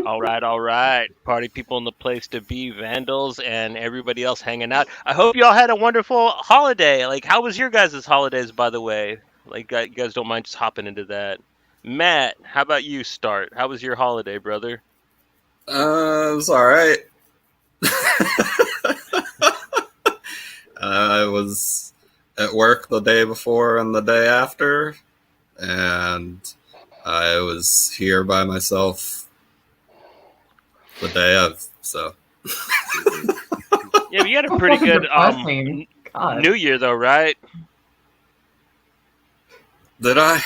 All right. Party people in the place to be, vandals, and everybody else hanging out. I hope y'all had a wonderful holiday. Like, how was your guys' holidays, by the way? Like, you guys don't mind just hopping into that. Matt, how about you start? How was your holiday, brother? It was all right. I was at work the day before and the day after, and I was here by myself the day of. So Yeah, but you had a pretty good Depressing. God. New Year, though, right? did I?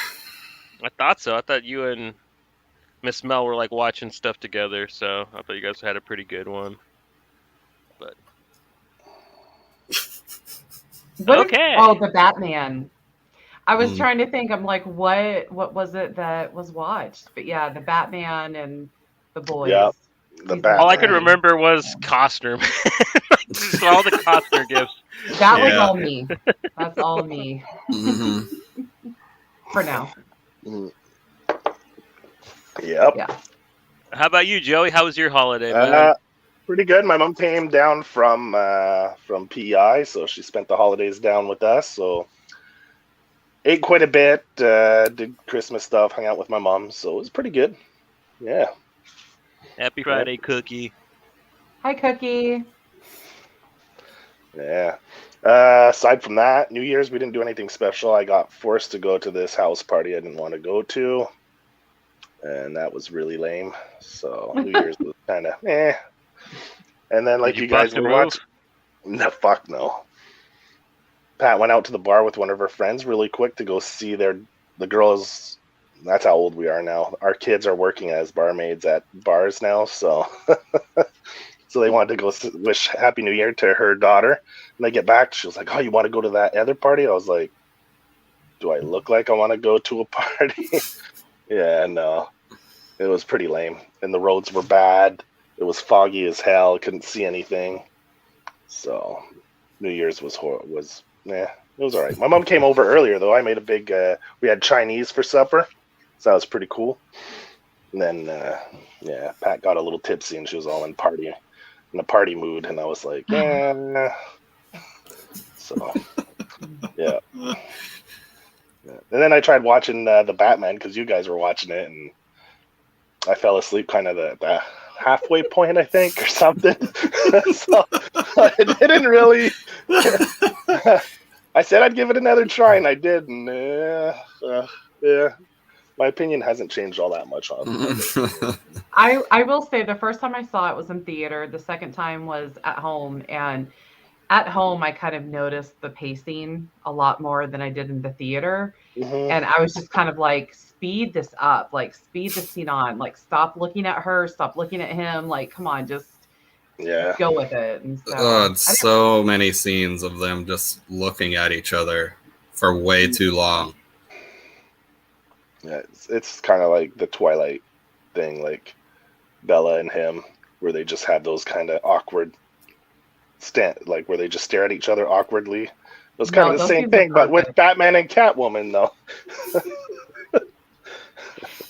I thought so. I thought you and Miss Mel were like watching stuff together, so I thought you guys had a pretty good one. But okay. Oh, the Batman. I was trying to think. I'm like, what was it that was watched? But yeah, the Batman and the boys. Yeah, the He's Batman. All I could remember was Costner. Just all the Costner gifts. That was Yeah. all me. That's all me Mm-hmm. for now. Mhm. Yep. Yeah. How about you, Joey? How was your holiday, man? Pretty good. My mom came down from PEI, so she spent the holidays down with us. So ate quite a bit, did Christmas stuff, hung out with my mom. So it was pretty good. Yeah. Happy Friday, Cookie. Hi, Cookie. Yeah. Aside from that, New Year's, we didn't do anything special. I got forced to go to this house party I didn't want to go to, and that was really lame. So New Year's was kind of eh. And then, like Did you you guys bust a were move? watching, no, fuck no. Pat went out to the bar with one of her friends really quick to go see the girls. That's how old we are now. Our kids are working as barmaids at bars now, so so they wanted to go wish Happy New Year to her daughter. And they get back, she was like, "Oh, you want to go to that other party?" I was like, "Do I look like I want to go to a party?" Yeah, no, it was pretty lame, and the roads were bad. It was foggy as hell. Couldn't see anything. So New Year's was it was all right. My mom came over earlier though. I made a big. We had Chinese for supper, so that was pretty cool. And then Pat got a little tipsy and she was all in a party mood, and I was like, yeah. So yeah. And then I tried watching the Batman because you guys were watching it, and I fell asleep kind of the halfway point, I think, or something. So I didn't really. I said I'd give it another try, and I did. And yeah, my opinion hasn't changed all that much on it. I will say the first time I saw it was in theater. The second time was at home, and at home I kind of noticed the pacing a lot more than I did in the theater. Mhm. And I was just kind of like, speed this up, like speed the scene on, like stop looking at her, stop looking at him, like come on, just Yeah. go with it. And so It's so many scenes of them just looking at each other for way too long. Yeah, it's kind of like the Twilight thing, like Bella and him, where they just have those kind of awkward like where they just stare at each other awkwardly. It was kind No, of the those same scenes are thing, but with perfect. Batman and Catwoman, though.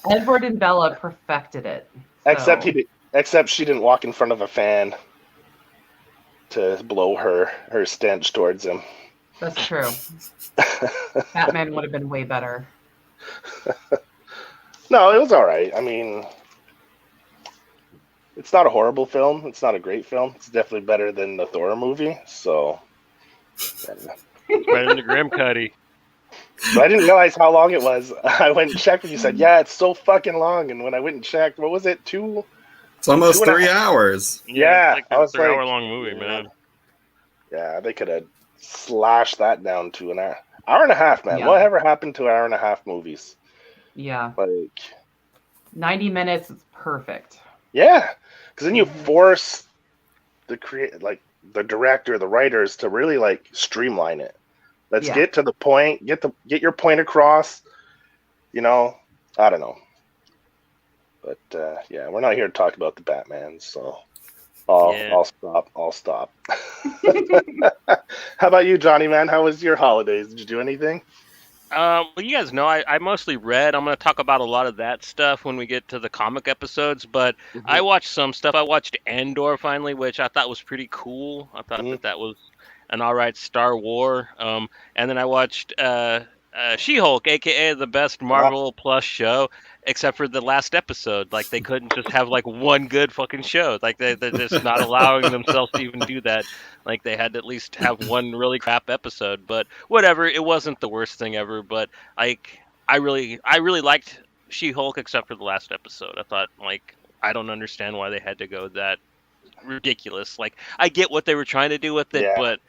Edward and Bella perfected it. Except So, except she didn't walk in front of a fan to blow her stench towards him. that's true. Batman would have been way better. No, it was all right. I mean, it's not a horrible film. It's not a great film. It's definitely better than the Thor movie. So, Right in the Grim Cuddy. but I didn't realize how long it was. I went and checked, and you said, "Yeah, it's so fucking long." And when I went and checked, what was it? It's almost 2.5 3 hours. Yeah, it's I like was a 3 hour like, long movie, man. Yeah, they could have slashed that down to an hour and a half, man. Yeah. Whatever happened to hour and a half movies? Yeah. Like, 90 minutes is perfect. yeah, because then you force the director, the writers to really like streamline it. Let's Yeah. get to the point, get your point across. You know, I don't know, but yeah, we're not here to talk about the Batman, so I'll stop. How about you, Johnny, man? How was your holidays? Did you do anything? Well, you guys know I mostly read. I'm going to talk about a lot of that stuff when we get to the comic episodes, but I Mhm. watched some stuff. I watched Andor finally, which I thought was pretty cool. I thought Mhm. that was an all right Star War. And then I watched She-Hulk, aka the best Ah, Marvel Plus show, except for the last episode. Like they couldn't just have like one good fucking show. Like they're just not allowing themselves to even do that. Like they had to at least have one really crap episode. But whatever, it wasn't the worst thing ever. But like I really liked She-Hulk except for the last episode. I thought like I don't understand why they had to go that ridiculous. Like I get what they were trying to do with it, yeah, but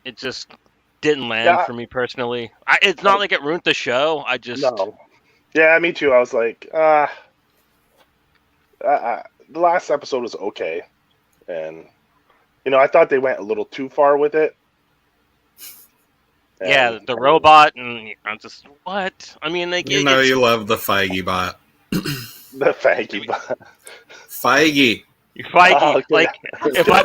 it just didn't land yeah. for me personally. It's not I, like it ruined the show. I just no, yeah, me too. I was like, the last episode was okay, and I thought they went a little too far with it. yeah, And the I mean, robot and I'm just what? I mean like You know it's you love the Feige bot. the Feige bot. Feige. Oh, Feige. okay. Like if I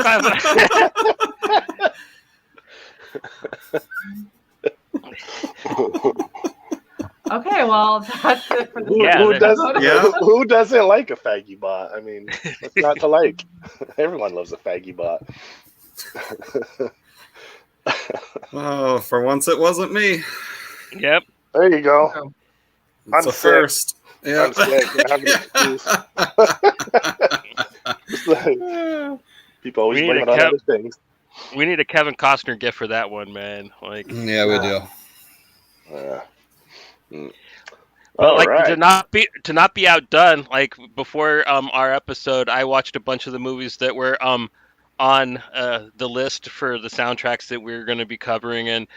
Okay, well, that's it for this who, Yeah, who that- does episode. Yeah. who doesn't like a Feige bot? I mean, what's not to like? Everyone loves a Feige bot. Oh, for once it wasn't me. yep. There you go. It's I'm a sick. first. Yeah. I'm sick. I have an excuse. It's like, people always We need blame a it on other things. We need a Kevin Costner gift for that one, man. Like Yeah, we do. Mm. But All like right. to not be outdone, like before our episode, I watched a bunch of the movies that were on the list for the soundtracks that we are going to be covering, and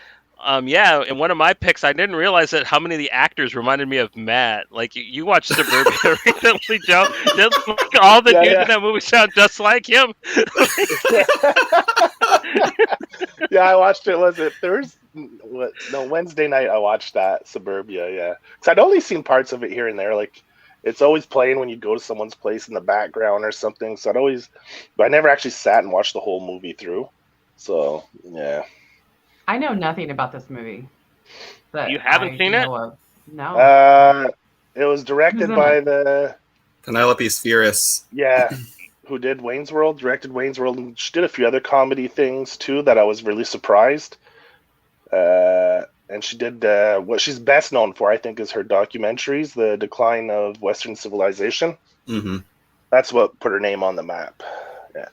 yeah, and one of my picks, I didn't realize that how many of the actors reminded me of Matt. Like you watched Suburbia recently, Joe? Did like all the Yeah, dudes yeah. in that movie sound just like him? Yeah, I watched it. Was it Thursday? What? No, Wednesday night. I watched that Suburbia. Yeah, because I'd only seen parts of it here and there. Like it's always playing when you go to someone's place in the background or something. So but I never actually sat and watched the whole movie through. So yeah. I know nothing about this movie. That You haven't I seen it? know of. No. It was directed Who's in by it? the Penelope's Furious. who did Wayne's World, directed Wayne's World, and she did a few other comedy things too that I was really surprised. And she did what she's best known for, I think, is her documentaries, The Decline of Western Civilization. Mm-hmm. That's what put her name on the map. Yeah.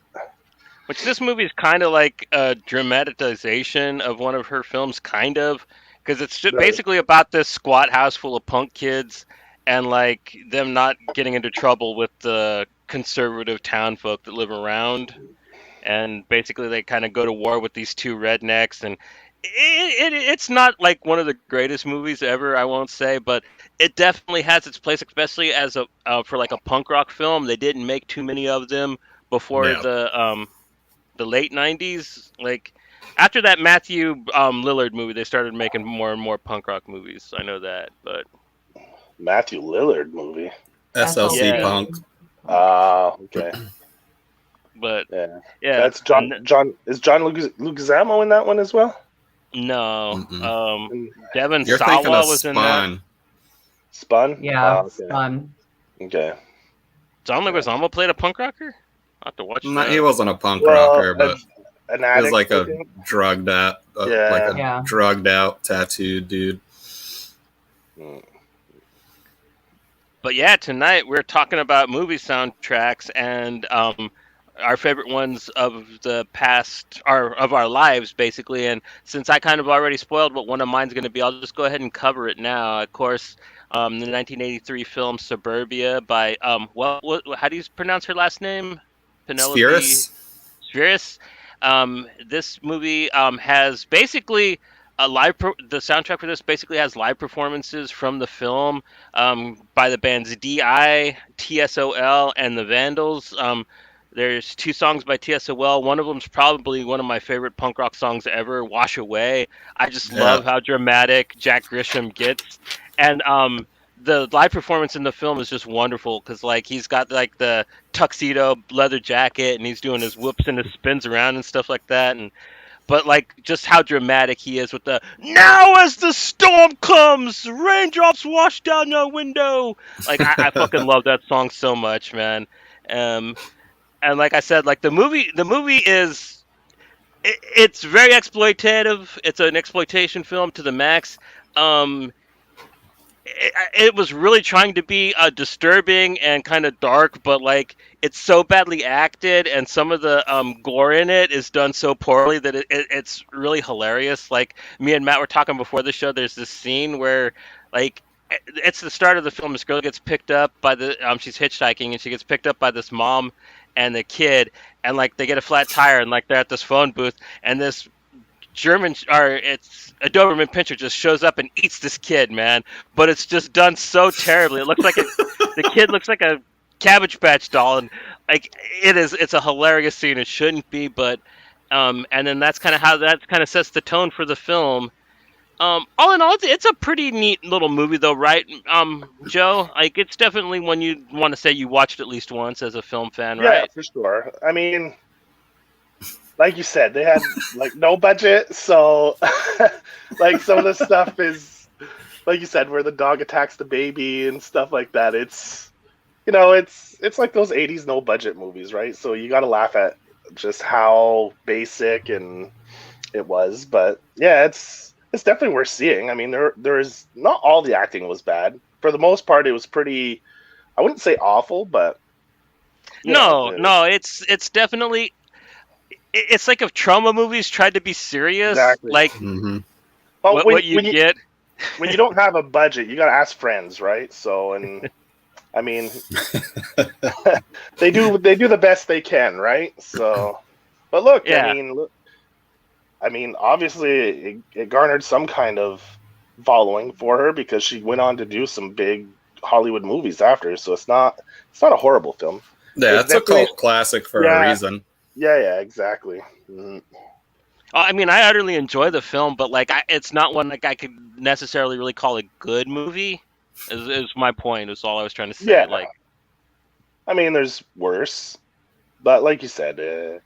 Which this movie is kind of like a dramatization of one of her films, kind of, because it's just Right. basically about this squat house full of punk kids and like them not getting into trouble with the conservative town folk that live around, and basically they kind of go to war with these two rednecks, and it's not like one of the greatest movies ever, I won't say, but it definitely has its place, especially as a for like a punk rock film. They didn't make too many of them before Yeah. the late 90s. Like after that Matthew Lillard movie, they started making more and more punk rock movies. I know that, but Matthew Lillard movie. SLC Yeah. Punk. Okay. but Yeah. yeah, That's John is John Leguizamo in that one as well? no, Mm-mm. Devin You're thinking Sawa of was in that. Spawn. Spun? Yeah, Oh, it's okay. fun. Okay. John Leguizamo played a punk rocker. I have to watch No, that. he wasn't a punk Well, rocker, but an he addict, was like I a think. drugged out, Yeah. like a Yeah. drugged out, tattooed dude. Mm. But yeah, tonight we're talking about movie soundtracks and our favorite ones of the past, or of our lives, basically. And since I kind of already spoiled what one of mine's going to be, I'll just go ahead and cover it now. Of course, the 1983 film Suburbia by what how do you pronounce her last name? Penelope Spheris? Spheris. This movie has basically the soundtrack for this basically has live performances from the film by the bands DI, TSOL, and the Vandals. There's two songs by TSOL. One of them's probably one of my favorite punk rock songs ever, "Wash Away." I just Yeah. love how dramatic Jack Grisham gets, and the live performance in the film is just wonderful because like he's got like the tuxedo leather jacket and he's doing his whoops and his spins around and stuff like that. And but like just how dramatic he is with the now as the storm comes, raindrops wash down your window. Like I fucking love that song so much, man. Um, and like I said, like the movie is it's very exploitative. It's an exploitation film to the max. Um, it was really trying to be disturbing and kind of dark, but like it's so badly acted, and some of the gore in it is done so poorly that it's really hilarious. Like me and Matt were talking before the show. There's this scene where like it's the start of the film. This girl gets picked up by the she's hitchhiking and she gets picked up by this mom and the kid, and like they get a flat tire and like they're at this phone booth, and this German or it's a Doberman Pinscher just shows up and eats this kid, man. But it's just done so terribly. It looks like the kid looks like a Cabbage Patch doll, and like it's a hilarious scene. It shouldn't be, but and then that's kind of how that kind of sets the tone for the film. All in all, it's a pretty neat little movie, though, right, Joe? Like it's definitely one you want to say you watched at least once as a film fan, Yeah, right? for sure. I mean, like you said, they had like no budget, so like some of the stuff is like you said, where the dog attacks the baby and stuff like that. It's it's like those '80s no budget movies, right? So you got to laugh at just how basic and it was, but yeah, it's definitely worth seeing. I mean, there's not all the acting was bad. For the most part, it was pretty. I wouldn't say awful, but No, it's definitely it's like if trauma movies tried to be serious, Exactly. like Mhm. But what you get. when you don't have a budget, you got to ask friends, right? So, and I mean, they do the best they can, right? So, but look, Yeah. I mean, obviously, it garnered some kind of following for her because she went on to do some big Hollywood movies after. So it's not a horrible film. Yeah, it's a definitely- cult classic for Yeah. a reason. Yeah, exactly. Mhm. I mean, I utterly enjoy the film, but like, it's not one like I could necessarily really call a good movie. Is my point? Is all I was trying to say. Yeah. Like, I mean, there's worse, but like you said, it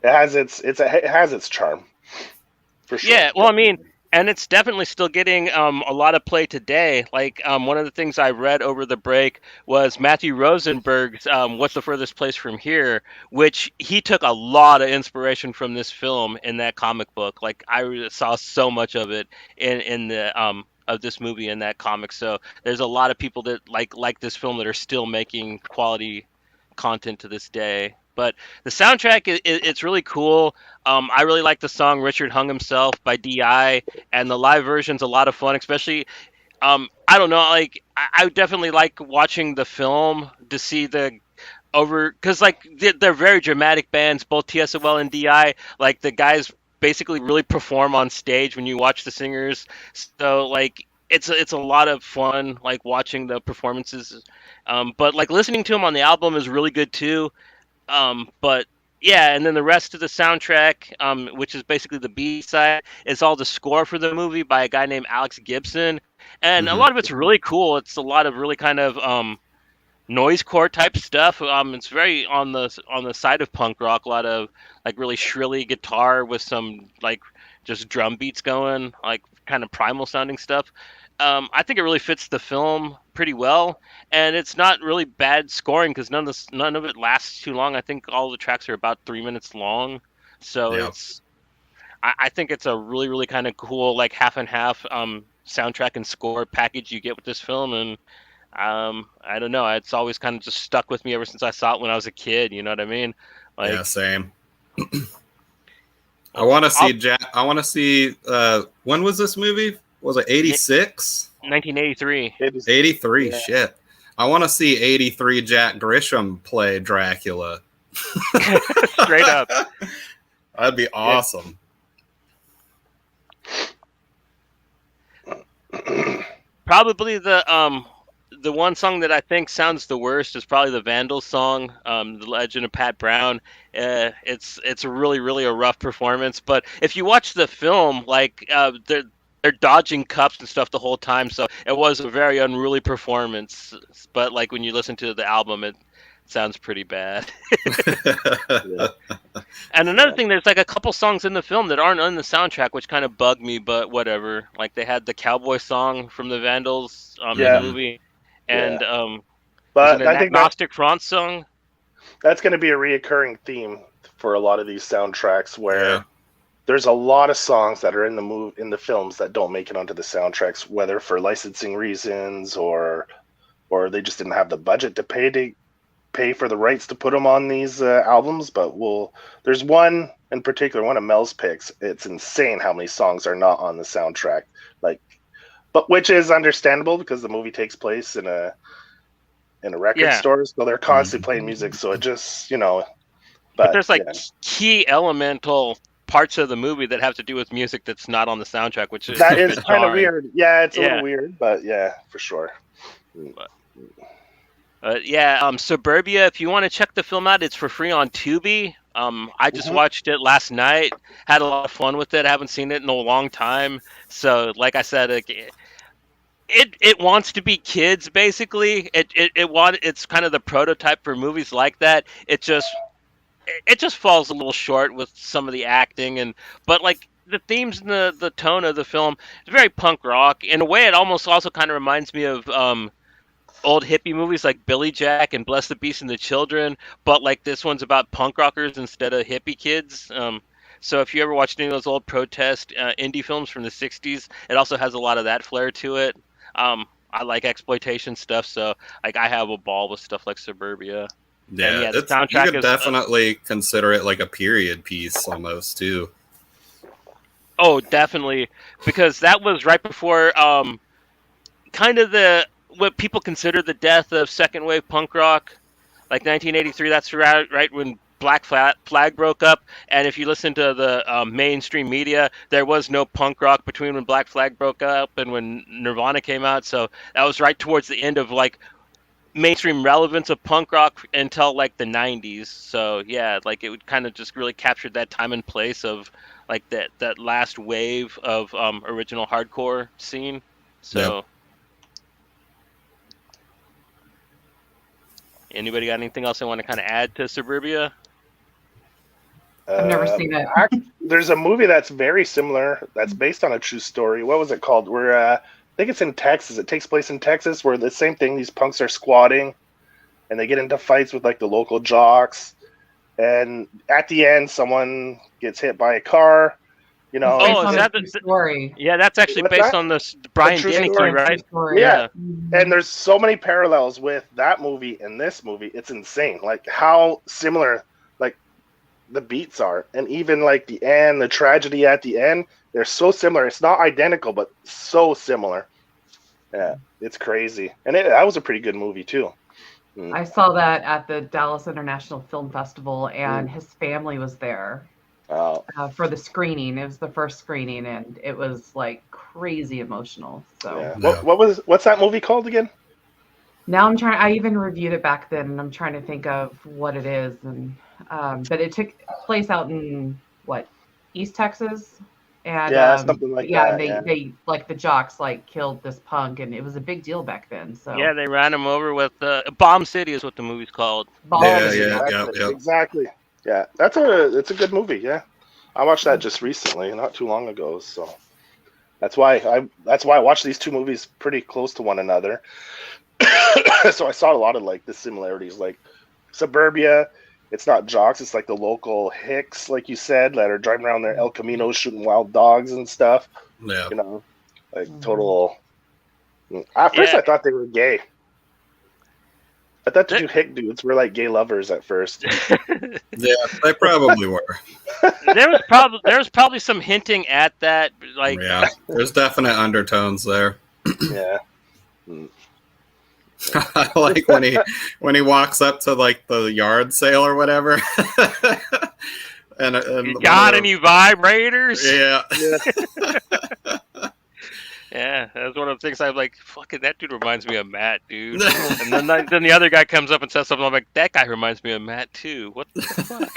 has its charm, for sure. yeah. Well, I mean, and it's definitely still getting a lot of play today. Like, one of the things I read over the break was Matthew Rosenberg's "What's the Furthest Place from Here," which he took a lot of inspiration from this film in that comic book. Like, I saw so much of it in the of this movie in that comic. So there's a lot of people that like this film that are still making quality content to this day. But the soundtrack, it's really cool. I really like the song "Richard Hung Himself" by Di, and the live version's a lot of fun. Especially, I don't know, like I would definitely like watching the film to see the because like they're very dramatic bands, both TSOL and Di. Like the guys basically really perform on stage when you watch the singers. So like it's a lot of fun like watching the performances. But like listening to them on the album is really good too. But yeah, and then the rest of the soundtrack, which is basically the B side, is all the score for the movie by a guy named Alex Gibson, and a Mhm. lot of it's really cool. It's a lot of really kind of noisecore type stuff. It's very on the side of punk rock. A lot of like really shrilly guitar with some like just drum beats going, like kind of primal sounding stuff. I think it really fits the film pretty well, and it's not really bad scoring because none of it lasts too long. I think all the tracks are about 3 minutes long, so Yeah. I think it's a really kind of cool like half and half soundtrack and score package you get with this film, and I don't know, it's always kind of just stuck with me ever since I saw it when I was a kid. You know what I mean? Like, Yeah, same. I want to see Jack. I want to see. When was this movie? Was it 86? 1983. It is- 83. Yeah. Shit. I want to see 83 Jack Grisham play Dracula. Straight up. That'd be awesome. Probably the one song that I think sounds the worst is probably the Vandals song, "The Legend of Pat Brown." It's really a rough performance, but if you watch the film, like they're dodging cups and stuff the whole time, so it was a very unruly performance. But like when you listen to the album, sounds pretty bad. Yeah. And another thing, there's like a couple songs in the film that aren't on the soundtrack, which kind of bug me, but whatever. Like they had the cowboy song from the Vandals in Yeah. the movie, and was it But an I think that agnostic front song? that's going to be a reoccurring theme for a lot of these soundtracks, where Yeah. there's a lot of songs that are in the films that don't make it onto the soundtracks, whether for licensing reasons or they just didn't have the budget to pay for the rights to put them on these albums. But there's one in particular, one of Mel's picks. It's insane how many songs are not on the soundtrack. But which is understandable because the movie takes place in a record Yeah. store, so they're constantly playing music. So it just, But there's like yeah. key elemental parts of the movie that have to do with music that's not on the soundtrack, which is That a is bit kind of jarring. weird. Yeah, it's a Yeah. little weird, but yeah, for sure. Suburbia, if you want to check the film out, it's for free on Tubi. I just watched it last night, had a lot of fun with it. I haven't seen it in a long time. So, like I said, it wants to be kids, basically. It's kind of the prototype for movies like that. It just falls a little short with some of the acting, but like the themes and the tone of the film is very punk rock. In a way, it almost also kind of reminds me of old hippie movies like Billy Jack and Bless the Beast and the Children, but like this one's about punk rockers instead of hippie kids. So if you ever watched any of those old protest indie films from the 60s, it also has a lot of that flair to it. I like exploitation stuff, so like I have a ball with stuff like Suburbia. Yeah, the you soundtrack could is definitely consider it like a period piece almost too. Oh, definitely, because that was right before kind of what people consider the death of second wave punk rock, like 1983. That's right when Black Flag broke up. And if you listen to the mainstream media, there was no punk rock between when Black Flag broke up and when Nirvana came out. So that was right towards the end of like mainstream relevance of punk rock until like the 90s. So yeah, like it would kind of just really captured that time and place of like that last wave of original hardcore scene. So Yep. Anybody got anything else they want to kind of add to Suburbia? I've never seen it. There's a movie that's very similar that's based on a true story. What was it called? Where I think it's in Texas. It takes place in Texas, where the same thing. These punks are squatting, and they get into fights with like the local jocks. And at the end, someone gets hit by a car. You know. It's based Oh, on is a that true story? Yeah, that's actually What's based that? on this Brian true Deneke, story. right? Story. Yeah. Mhm. And there's so many parallels with that movie and this movie. It's insane. Like how similar like the beats are. And even like the end, the tragedy at the end, they're so similar. It's not identical, but so similar. Yeah, it's crazy. And that was a pretty good movie too. I saw that at the Dallas International Film Festival, and his family was there for the screening. It was the first screening, and it was like crazy emotional. So Yeah. Yeah. What's that movie called again? now I'm trying. I even reviewed it back then, and I'm trying to think of what it is. And but it took place out in East Texas, and Yeah, something like that. and they like the jocks like killed this punk, and it was a big deal back then. So Yeah, they ran him over with Bomb City is what the movie's called. Exactly. Yeah, it's a good movie. Yeah, I watched that just recently, not too long ago. So that's why I watched these two movies pretty close to one another. So I saw a lot of like the similarities, like Suburbia. It's not jocks; it's like the local hicks, like you said, that are driving around their El Caminos shooting wild dogs and stuff. Yeah. You know, like total. At first, I thought they were gay. I thought the two hick dudes were like gay lovers at first. Yeah, they probably were. There was probably some hinting at that, like Yeah, there's definite undertones there. Yeah. I like when he walks up to like the yard sale or whatever. and you got any vibrators? Yeah. Yeah, that's one of the things I'm like, fucking that dude reminds me of Matt, dude. And then the other guy comes up and says something, I'm like, that guy reminds me of Matt too. What the fuck?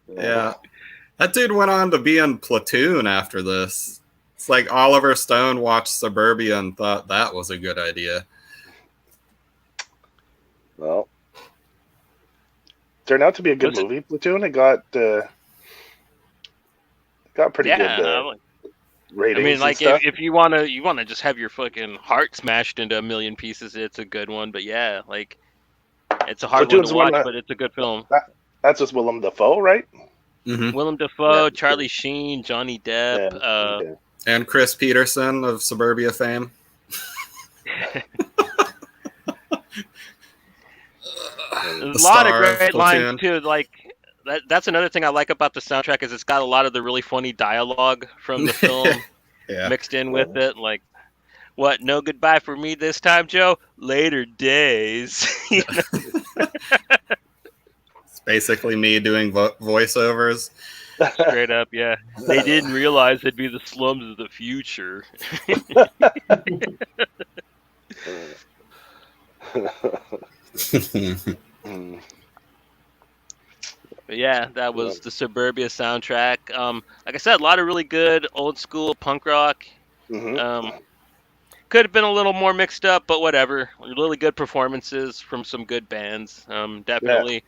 Yeah. That dude went on to be in Platoon after this. It's like Oliver Stone watched Suburbia and thought that was a good idea. Well, turned out to be a good movie. Platoon. It got pretty good ratings. I mean, like and stuff. if you wanna just have your fucking heart smashed into a million pieces, it's a good one. But yeah, like it's a hard Platoon's one to watch, but it's a good film. That's with Willem Dafoe, right? Mm-hmm. Willem Dafoe, Charlie Sheen, Johnny Depp, and Chris Peterson of Suburbia fame. There's a lot of great lines too. Like that's another thing I like about the soundtrack is it's got a lot of the really funny dialogue from the film mixed in with it. Like, what? No goodbye for me this time, Joe. Later days. It's basically me doing voiceovers. Straight up, yeah. They didn't realize it'd be the slums of the future. But yeah, that was the Suburbia soundtrack. Like I said, a lot of really good old school punk rock. Mm-hmm. Could have been a little more mixed up, but whatever. Really good performances from some good bands. Definitely.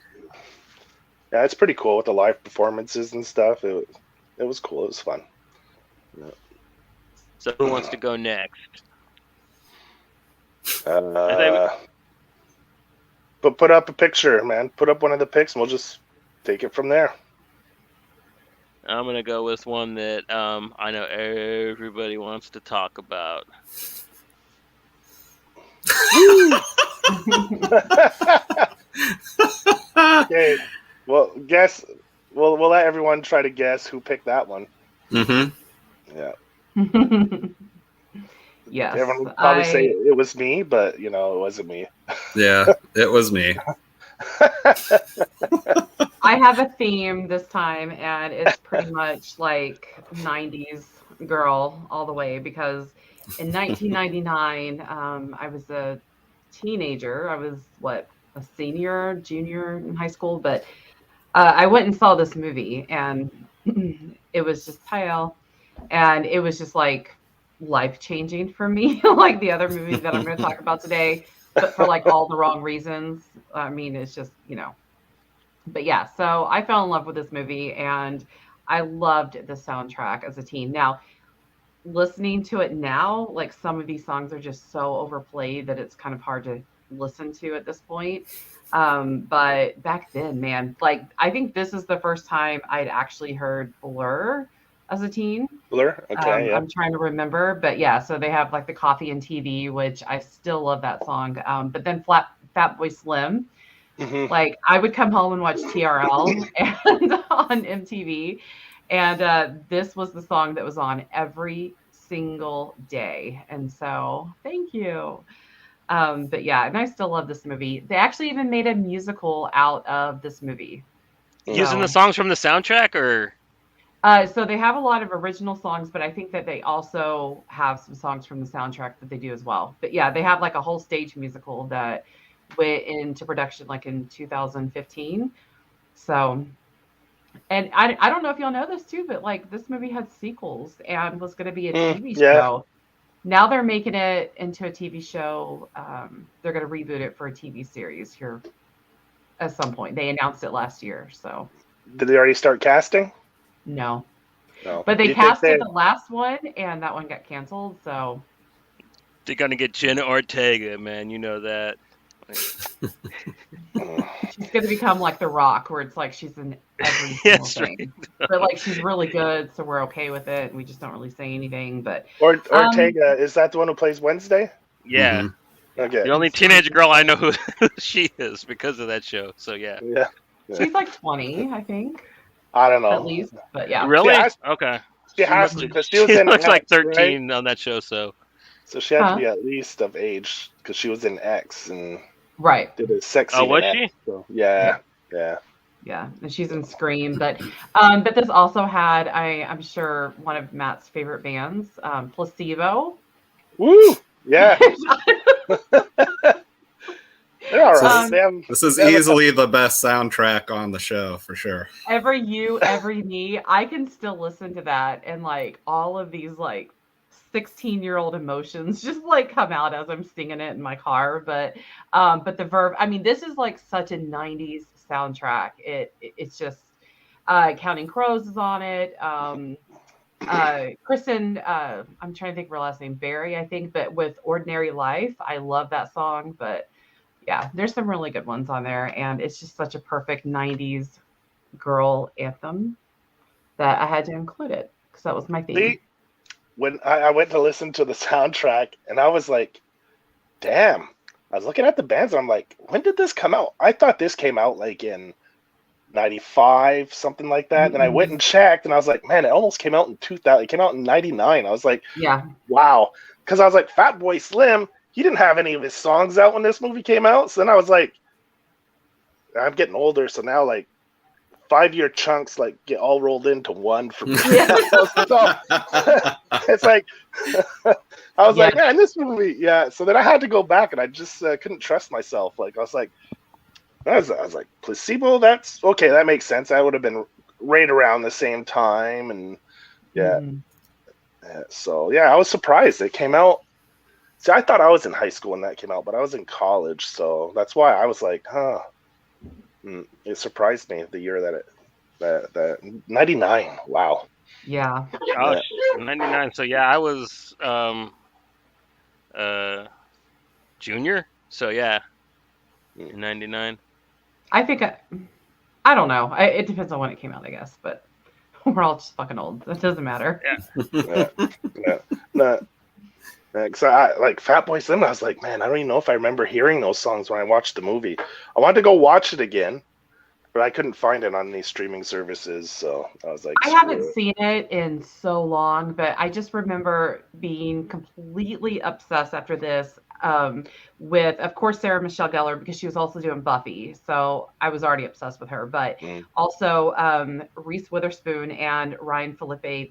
Yeah, it's pretty cool with the live performances and stuff. It was cool. It was fun. Yeah. So who wants to go next? Put up a picture, man. Put up one of the pics, and we'll just take it from there. I'm gonna go with one that I know everybody wants to talk about. Okay. Well, guess. We'll let everyone try to guess who picked that one. Mm-hmm. Yeah. Yes. Everyone would probably say it was me, but it wasn't me. Yeah, it was me. I have a theme this time, and it's pretty much like 90s girl all the way, because in 1999, I was a teenager. I was, a junior in high school, but I went and saw this movie, and it was just Tile, and it was just like life-changing for me, like the other movies that I'm going to talk about today, but for like all the wrong reasons. I mean, it's just, but yeah, so I fell in love with this movie, and I loved the soundtrack as a teen. Now, listening to it now, like some of these songs are just so overplayed that it's kind of hard to listen to at this point. But back then, man, like I think this is the first time I'd actually heard Blur as a teen. Blur? Okay, yeah. I'm trying to remember, but yeah, so they have like the Coffee and TV, which I still love that song. But then Fatboy Slim. Mm-hmm. Like I would come home and watch TRL and on MTV, and this was the song that was on every single day. And so, thank you. But yeah, and I still love this movie. They actually even made a musical out of this movie. Using the songs from the soundtrack, or? So they have a lot of original songs, but I think that they also have some songs from the soundtrack that they do as well. But yeah, they have like a whole stage musical that went into production like in 2015. So, and I don't know if y'all know this too, but like this movie had sequels and was going to be a TV show. Now they're making it into a TV show. They're going to reboot it for a TV series here at some point. They announced it last year. So, did they already start casting? No. But they casted the last one, and that one got canceled. So they're going to get Jenna Ortega, man. You know that. She's going to become like The Rock, where it's like she's in every single thing. Right. But like she's really good, so we're okay with it. We just don't really say anything. But Ortega, is that the one who plays Wednesday? Yeah. Mm-hmm. Okay. The only teenage girl I know who she is because of that show. So yeah. She's like 20, I think. I don't know. At least, but yeah. Really? Okay. She has to, because she was in looks X, like 13 right? on that show, so. So she had to be at least of age, because she was in X and did a sex scene. Oh, was she? X, so, yeah. Yeah, and she's in Scream, but this also had I'm sure one of Matt's favorite bands, Placebo. Woo! Yeah. They're all right. This is easily the best soundtrack on the show, for sure. Every You, Every Me. I can still listen to that and like all of these like 16-year-old emotions just like come out as I'm singing it in my car. But the verb, I mean, this is like such a 90s soundtrack. It's just Counting Crows is on it. Kristen, I'm trying to think of her last name, Barry, I think, but with Ordinary Life, I love that song. But yeah, there's some really good ones on there, and it's just such a perfect 90s girl anthem that I had to include it because that was my theme. See, when I went to listen to the soundtrack, and I was like, damn, I was looking at the bands, and I'm like, when did this come out? I thought this came out like in 95, something like that. Then I went and checked, and I was like, man, it almost came out in 2000. It came out in 99. I was like, yeah, wow. Because I was like, Fatboy Slim, he didn't have any of his songs out when this movie came out. So then I was like, I'm getting older, so now like 5-year chunks like get all rolled into one for me. Yeah. So, it's like I was like, man, this movie, yeah. So then I had to go back, and I just couldn't trust myself. Like I was like, Placebo. That's okay. That makes sense. That would have been right around the same time, and yeah. So yeah, I was surprised it came out. See, I thought I was in high school when that came out, but I was in college, so that's why I was like, huh. It surprised me the year that 99. Wow. Yeah. Oh, 99. So yeah, I was junior. So yeah, in 99. I think I don't know. It depends on when it came out, I guess, but we're all just fucking old. That doesn't matter. Yeah. So I like Fatboy Slim. I was like, man, I don't even know if I remember hearing those songs when I watched the movie. I wanted to go watch it again, but I couldn't find it on these streaming services. So I was like, I haven't seen it in so long, but I just remember being completely obsessed after this with, of course, Sarah Michelle Gellar, because she was also doing Buffy. So I was already obsessed with her, but also Reese Witherspoon and Ryan Phillippe,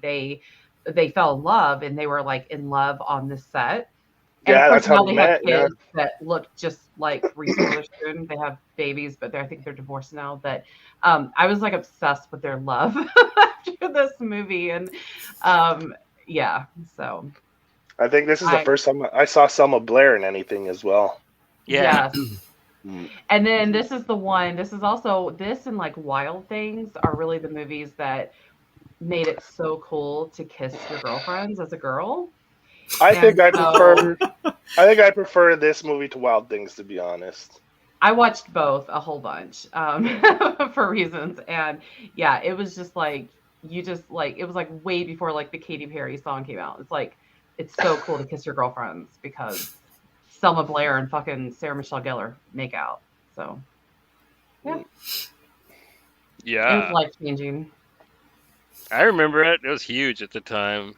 they fell in love, and they were like in love on the set. And yeah, of course, that's how now they they met. have kids that look just like Reese Witherspoon. They have babies, but I think they're divorced now. But I was like obsessed with their love after this movie, and yeah. So I think this is the first time I saw Selma Blair in anything as well. Yeah. Yes. And then this is the one. This is also this and like Wild Things are really the movies that made it so cool to kiss your girlfriends as a girl. I think I prefer this movie to Wild Things, to be honest. I watched both a whole bunch for reasons, and yeah, it was just like it was like way before like the Katy Perry song came out. It's like it's so cool to kiss your girlfriends because Selma Blair and fucking Sarah Michelle Gellar make out. So yeah, it was life changing. I remember it. It was huge at the time.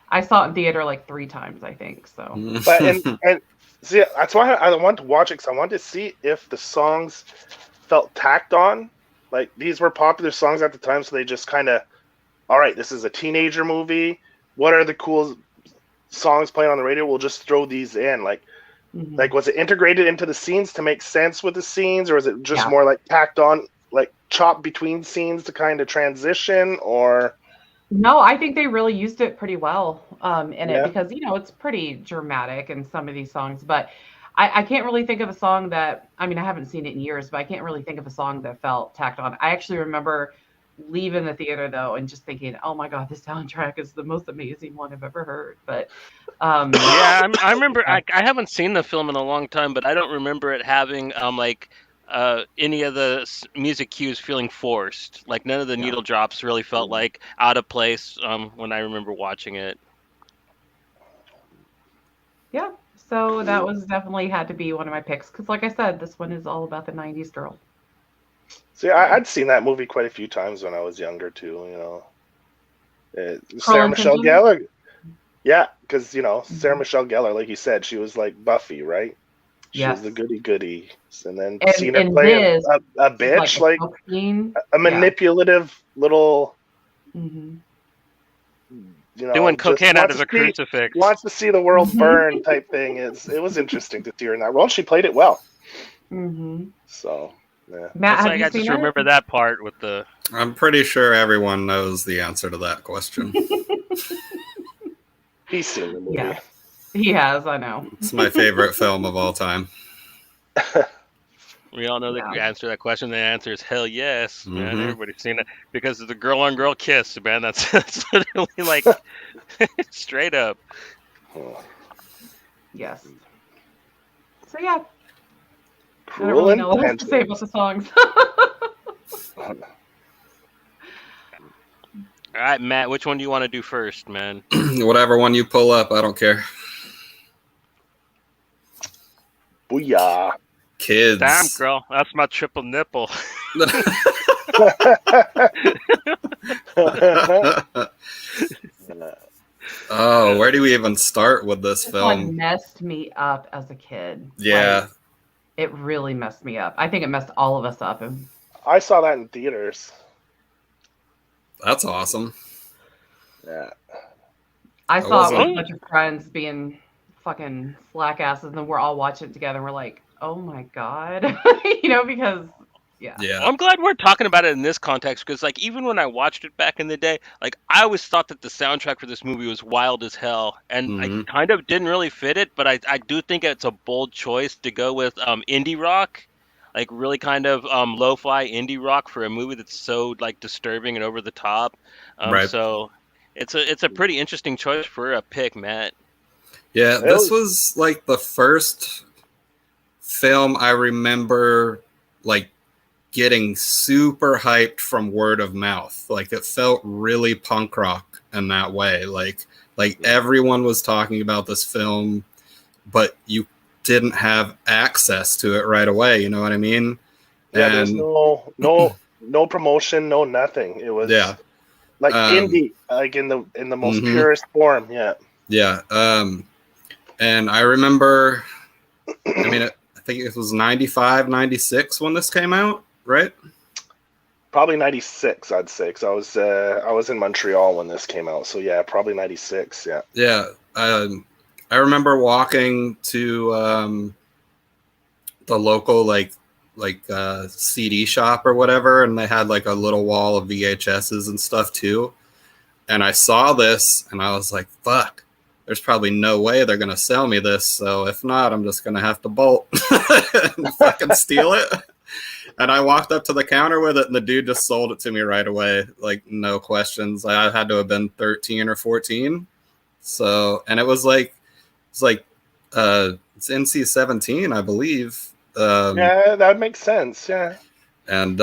I saw it in theater like 3 times, I think. So, but and see, that's why I wanted to watch it, because I wanted to see if the songs felt tacked on. Like these were popular songs at the time, so they just kind of, all right, this is a teenager movie. What are the cool songs playing on the radio? We'll just throw these in. Like was it integrated into the scenes to make sense with the scenes, or was it just more like tacked on, like chopped between scenes to kind of transition, or? No, I think they really used it pretty well in it, because, it's pretty dramatic in some of these songs. But I can't really think of a song that, I mean, I haven't seen it in years, but I can't really think of a song that felt tacked on. I actually remember leaving the theater, though, and just thinking, oh, my God, this soundtrack is the most amazing one I've ever heard. But yeah, I remember, I haven't seen the film in a long time, but I don't remember it having any of the music cues feeling forced. Like none of the needle drops really felt like out of place when I remember watching it. Yeah, so that was definitely had to be one of my picks, because like I said, this one is all about the 90s girl. See, I'd seen that movie quite a few times when I was younger too, Sarah Michelle Gellar. Yeah, because Sarah Michelle Gellar, like you said, she was like Buffy, right? She was the goody, and then seeing her play a bitch, like a manipulative little, doing cocaine out of a crucifix. Wants to see the world burn type thing. It was interesting to see her in that role. She played it well. So, yeah. Matt, I just remember that part with the. I'm pretty sure everyone knows the answer to that question. He's seen the movie. Yeah, he has. I know. It's my favorite film of all time. We all know the answer to that question. The answer is hell yes, man. Mhm. Everybody's seen it because of the girl-on-girl kiss, man. That's literally like straight up. Yes. So yeah, I don't Cruel really know what else to say Intentions. about the songs. All right, Matt, which one do you want to do first, man? Whatever one you pull up, I don't care. Booyah. Kids. Damn, girl, that's my triple nipple. Oh, where do we even start with this This film? one messed me up as a kid. Yeah. Like, it really messed me up. I think it messed all of us up. I saw that in theaters. That's awesome. Yeah. I saw it with wasn't- a bunch of friends being fucking slack asses, and then we're all watching it together, and we're like, oh my God. Because, yeah. Yeah. I'm glad we're talking about it in this context because, like, even when I watched it back in the day, like, I always thought that the soundtrack for this movie was wild as hell, and I kind of didn't really fit it, but I do think it's a bold choice to go with indie rock, like really kind of lo-fi indie rock for a movie that's so like disturbing and over the top. Right. So it's a pretty interesting choice for a pick, Matt. Yeah, this was like the first film I remember like getting super hyped from word of mouth. Like it felt really punk rock in that way. Like everyone was talking about this film, but you didn't have access to it right away. You know what I mean? Yeah, there's no promotion, no nothing. It was like indie, like in the most purest form. Yeah. Yeah. And I remember, I mean, I think it was 95, 96 when this came out, right? Probably 96, I'd say, because I was in Montreal when this came out. So yeah, probably 96. Yeah. Yeah. I remember walking to the local like CD shop or whatever, and they had like a little wall of VHSs and stuff too. And I saw this, and I was like, "Fuck! There's probably no way they're gonna sell me this. So if not, I'm just gonna have to bolt and fucking steal it." And I walked up to the counter with it, and the dude just sold it to me right away, like no questions. I had to have been 13 or 14. So, and it was like it's NC-17, I believe. Yeah, that makes sense. Yeah. And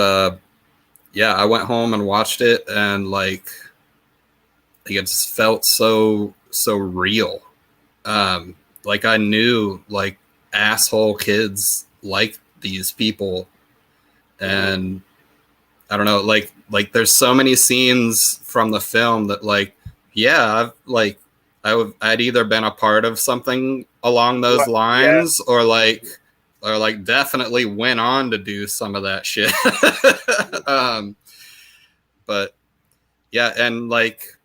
yeah, I went home and watched it, and like it just felt so real. Like I knew like asshole kids like these people, and I don't know, like there's so many scenes from the film that like, yeah, I'd either been a part of something along those lines, or like definitely went on to do some of that shit. But yeah, and like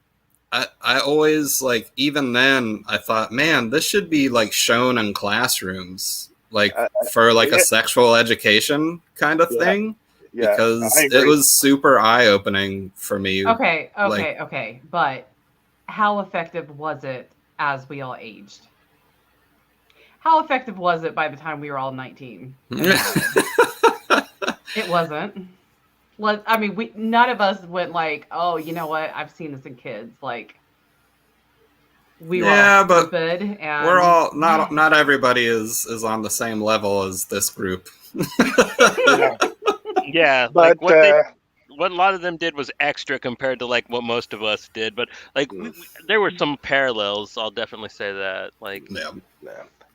I always like, even then I thought, man, this should be like shown in classrooms, like for like a sexual education kind of thing, because it was super eye-opening for me. Okay. But how effective was it as we all aged? How effective was it by the time we were all 19? It wasn't. I mean, none of us went like, oh, you know what? I've seen this in kids. Like, we were all stupid, and we're all not everybody is on the same level as this group. Yeah, but like what a lot of them did was extra compared to like what most of us did. But like there were some parallels. I'll definitely say that. Like, yeah.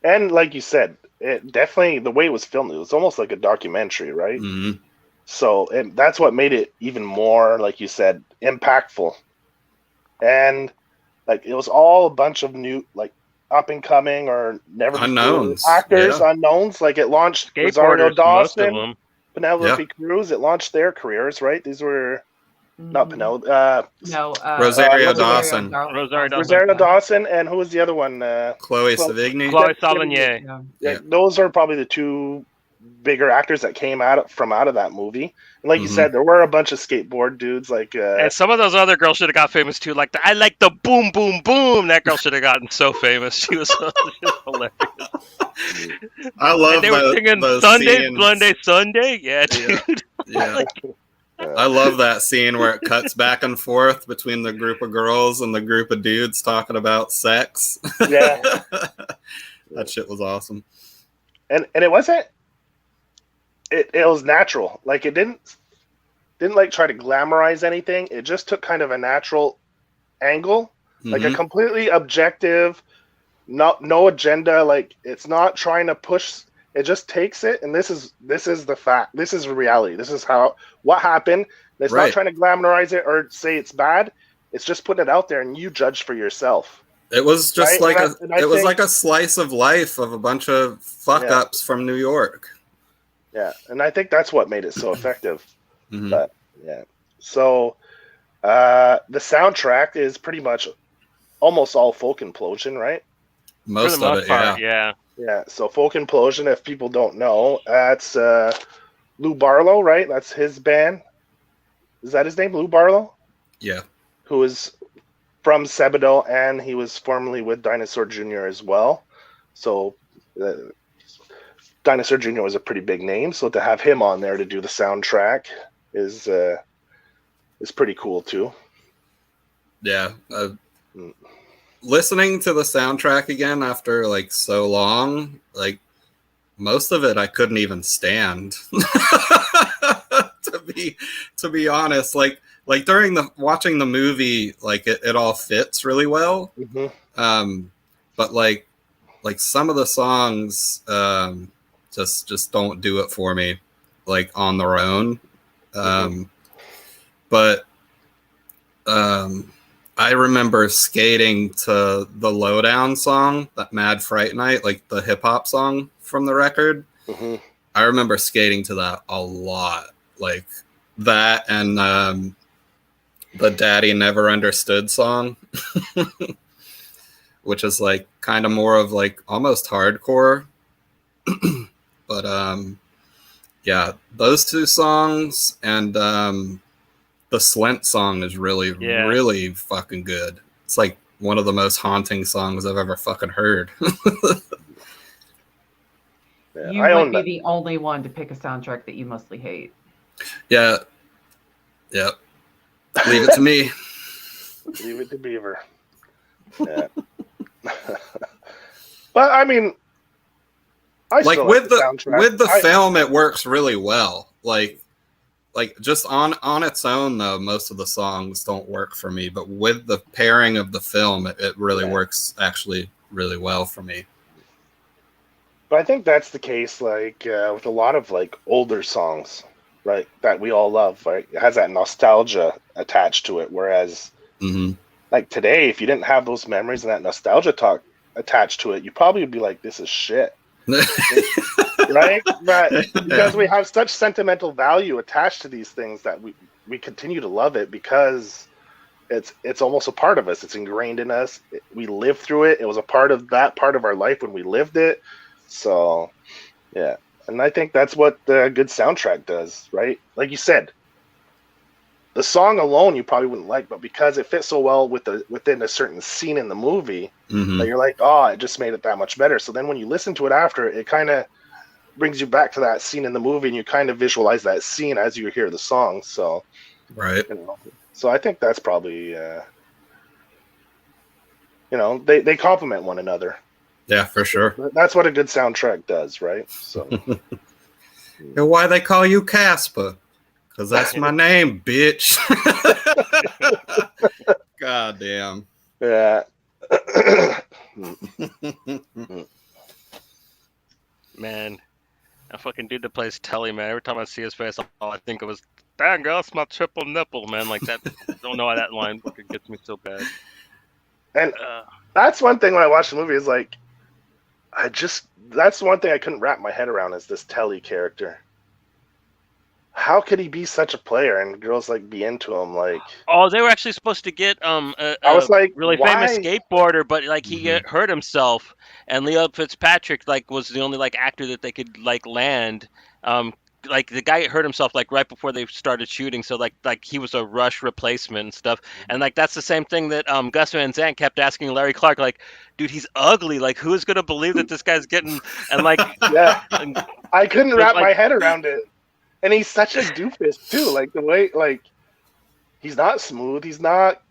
And like you said, it definitely, the way it was filmed, it was almost like a documentary, right? Mm-hmm. So that's what made it even more, like you said, impactful. And like it was all a bunch of new, like up and coming or never unknowns actors, unknowns. Like it launched Rosario Dawson, Penelope Cruz. It launched their careers, right? These were not Penelope. Rosario Dawson. Rosario Dawson, and who was the other one? Chloe Sevigny. Chloe Sevigny. Yeah, those are probably the two bigger actors that came out of that movie. And like you said, there were a bunch of skateboard dudes. Like, and some of those other girls should have got famous too. Like I like the boom, boom, boom. That girl should have gotten so famous. She was hilarious. I love and they were singing Sunday, scenes. Sunday, Sunday. Yeah, dude. Yeah. I love that scene where it cuts back and forth between the group of girls and the group of dudes talking about sex. Yeah. That shit was awesome. And it wasn't. It was natural. Like it didn't like try to glamorize anything. It just took kind of a natural angle, like a completely objective, no agenda. Like it's not trying to push. It just takes it, and this is the fact. This is reality. This is what happened. It's not trying to glamorize it or say it's bad. It's just putting it out there, and you judge for yourself. It was just like like a slice of life of a bunch of fuck ups from New York. Yeah, and I think that's what made it so effective. But yeah, so the soundtrack is pretty much almost all folk implosion, right? Most of it, yeah. Yeah, so Folk Implosion, if people don't know, that's Lou Barlow, right? That's his band. Is that his name, Lou Barlow? Yeah. Who is from Sebado, and he was formerly with Dinosaur Jr. as well. So Dinosaur Jr. was a pretty big name, so to have him on there to do the soundtrack is pretty cool too. Yeah. Listening to the soundtrack again after like so long, like most of it I couldn't even stand. to be honest, like during watching the movie, like it all fits really well. But like some of the songs just don't do it for me, like on their own. But I remember skating to the Lowdown song, that Mad Fright Night, like the hip hop song from the record. I remember skating to that a lot, like that and the Daddy Never Understood song, which is like kind of more of like almost hardcore. But yeah, those two songs and the Slint song is really fucking good. It's like one of the most haunting songs I've ever fucking heard. You might be the only one to pick a soundtrack that you mostly hate. Yeah. Yep. Leave it to me. Leave it to Beaver. Yeah. But I mean, like with the film, it works really well. Like just on its own though, most of the songs don't work for me. But with the pairing of the film, it really works actually really well for me. But I think that's the case, like with a lot of like older songs, right? That we all love, right? It has that nostalgia attached to it. Whereas, like today, if you didn't have those memories and that nostalgia talk attached to it, you probably would be like, "This is shit." Right? But because we have such sentimental value attached to these things that we continue to love it because it's almost a part of us. It's ingrained in us. We live through it. It was a part of our life when we lived it. So, yeah. And I think that's what the good soundtrack does, right? Like you said, the song alone you probably wouldn't like, but because it fits so well within a certain scene in the movie, that you're like, oh, it just made it that much better. So then when you listen to it after, it kind of brings you back to that scene in the movie, and you kind of visualize that scene as you hear the song. So, right. So I think that's probably, they complement one another. Yeah, for sure. That's what a good soundtrack does, right? So, and why they call you Casper? Because that's my name, bitch. God damn. Yeah. Man, that fucking dude that plays Telly, man. Every time I see his face, all I think of is, "Dang girl, it's my triple nipple," man. Like that. I don't know why that line fucking gets me so bad. And that's one thing when I watch the movie is like, that's one thing I couldn't wrap my head around is this Telly character. how could he be such a player and girls like be into him? Like, Oh, they were actually supposed to get I a was like, really famous why? skateboarder, but like he Mhm. hurt himself, and Leo Fitzpatrick like was the only like actor that they could like land. Like the guy hurt himself like right before they started shooting, so like he was a rush replacement and stuff. And like that's the same thing that Gus Van Sant kept asking Larry Clark, like, dude, he's ugly. Like, who's gonna believe that this guy's getting and like Yeah, and, I couldn't but wrap like my head around it. And he's such a doofus too. Like the way, like he's not smooth. He's not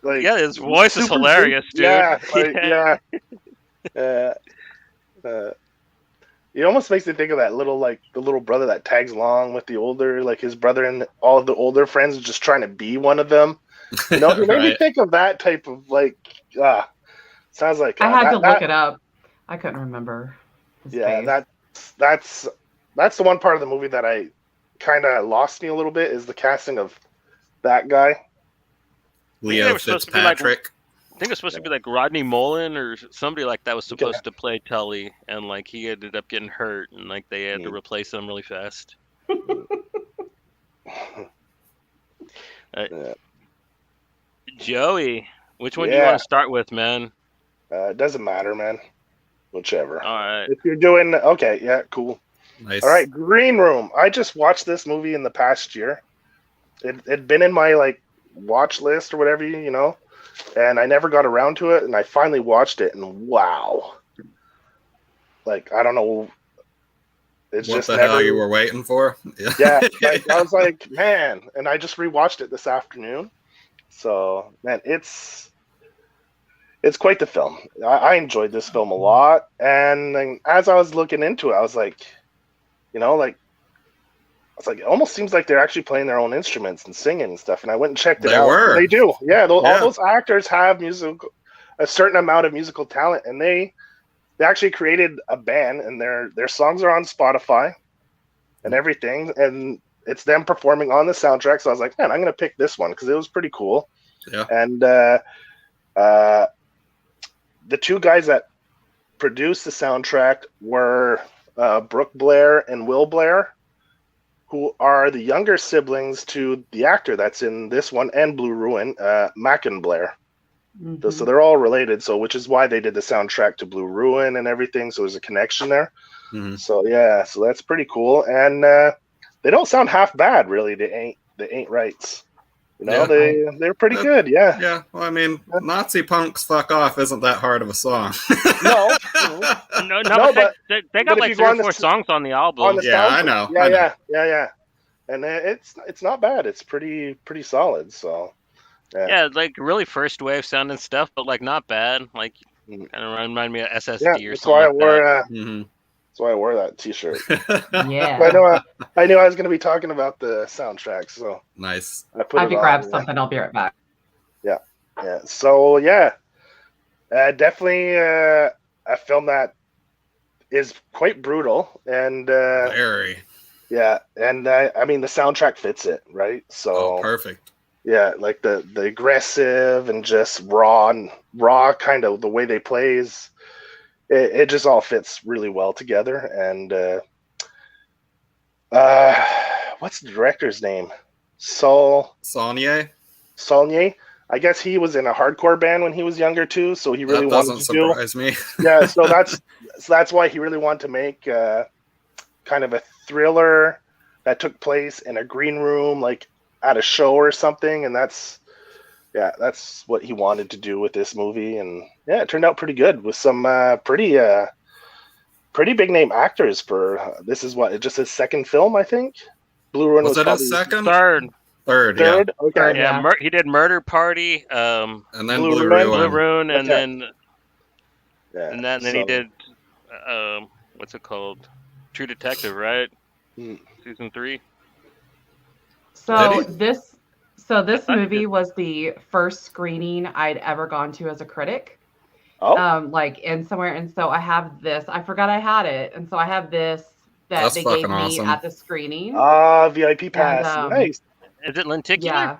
like yeah, his voice is super hilarious, dude. Yeah, like Yeah. yeah. Uh, it almost makes me think of that little like the little brother that tags along with the older, like his brother and all of the older friends just trying to be one of them. You know, he made me Right. think of that type of like. Sounds like I had to look that, it up. I couldn't remember his yeah, face. that's the one part of the movie that I kind of lost me a little bit is the casting of that guy. Leo were supposed to be like- Fitzpatrick. I think it was supposed to be like Rodney Mullen or somebody like that was Okay. supposed to play Tully, and like he ended up getting hurt, and like they had to replace him really fast. Yeah. Joey, which one do you Yeah. want to start with, man? It doesn't matter, man. Whichever. All right. If you're doing okay, yeah, cool. Nice. All right, Green Room. I just watched this movie in the past year. It'd been in my like watch list or whatever, you know, and I never got around to it, and I finally watched it, and wow, like I don't know, it's What just the never. hell you were waiting for? Yeah, like, I was like, man, and I just rewatched it this afternoon. So man, it's quite the film. I enjoyed this film a lot, and then as I was looking into it, I was like, you know, like. It's like it almost seems like they're actually playing their own instruments and singing and stuff. And I went and checked it They out. were. They do, yeah. Yeah. All those actors have a certain amount of musical talent, and they actually created a band, and their songs are on Spotify and everything, and it's them performing on the soundtrack. So I was like, man, I'm gonna pick this one because it was pretty cool. Yeah. And the two guys that produced the soundtrack were Brooke Blair and Will Blair, who are the younger siblings to the actor that's in this one and Blue Ruin, Mackin Blair. Mhm. So they're all related. So which is why they did the soundtrack to Blue Ruin and everything. So there's a connection there. Mhm. So yeah, so that's pretty cool. And they don't sound half bad, really. They ain't rights. You know, Yeah. they're pretty good. Yeah. Yeah, well, I mean, Nazi punks fuck off isn't that hard of a song. No. No, No, but but they but got if like you 3 go or on the 4 s- songs on the album. on the Yeah, I soundtrack. know, Yeah, I know. yeah. And it's not bad. It's pretty solid. So Yeah, like really first wave sounding stuff, but like not bad. Like Mhm. kind of remind me of SSD yeah, or that's something why I like wore. that. Mhm. That's why I wore that T-shirt. Yeah. I knew I was going to be talking about the soundtrack, so Nice. I put I it can on. grab yeah. something. I'll be right back. Yeah. So yeah, definitely a film that is quite brutal, and Very. yeah, and I mean the soundtrack fits it, right? So Oh, perfect. yeah, like the aggressive and just raw kind of the way they play is it just all fits really well together. And what's the director's name? Saulnier? Saulnier. I guess he was in a hardcore band when he was younger too, so he really That wanted doesn't to do. surprise me. Yeah, so that's why he really wanted to make kind of a thriller that took place in a green room, like at a show or something, and that's what he wanted to do with this movie, and yeah, it turned out pretty good with some pretty big name actors for this is just his second film, I think. Blue Ruin Was was it probably his second? Third. Third, third. Okay, Third. Yeah, Yeah. he did Murder Party, And then Blue Blue Ruin. Blue Ruin. Rune, and Okay. then yeah. and then he so- did what's it called? True Detective, right? Hmm. Season 3. So Did this thought he movie did. was the first screening I'd ever gone to as a critic. Oh, Like in somewhere, and so I have this. I forgot I had it, and so I have this that That's they gave fucking me awesome. at the screening. VIP pass. And, Nice. Is it lenticular? Yeah.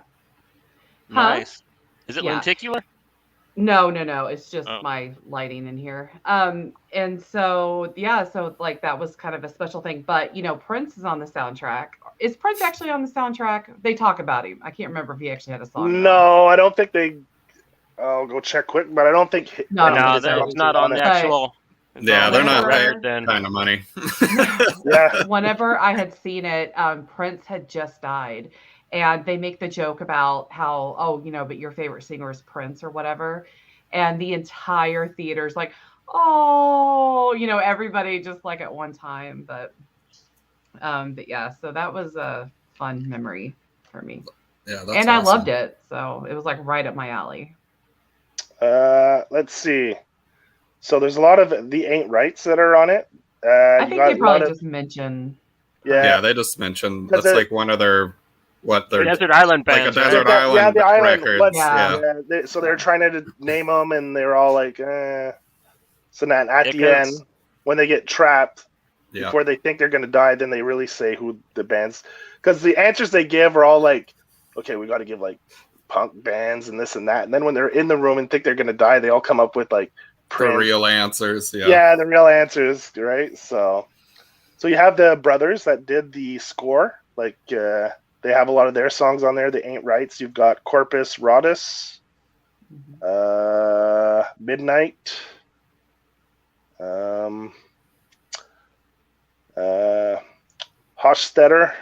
Huh? Nice. Is it Yeah. lenticular? No. It's just my lighting in here. And so so like that was kind of a special thing. But Prince is on the soundtrack. Is Prince actually on the soundtrack? They talk about him. I can't remember if he actually had a song. No, I don't think they. I'll go check quick, but I don't think. No, it's not on the actual. Yeah, they're not record then. Kind of money. Yeah. Whenever I had seen it, Prince had just died. And they make the joke about how, but your favorite singer is Prince or whatever. And the entire theater's like, oh, everybody just like at one time. But yeah, so that was a fun memory for me. Yeah, that's and awesome. I loved it. So it was like right up my alley. Let's see. So there's a lot of the Ain't Rights that are on it. I think they probably just mention. Yeah, they just mentioned that's like one of their Desert Island bands, like a Desert Island records. So they're trying to name them, and they're all like, So then at the end, when they get trapped, before they think they're going to die, then they really say who the bands. Because the answers they give are all like, okay, we got to give like punk bands and this and that. And then when they're in the room and think they're going to die, they all come up with like the real answers. Yeah, the real answers, right? So you have the brothers that did the score. Like, they have a lot of their songs on there. They Ain't Rights. You've got Corpus Rodus, Midnight, Hofstetter,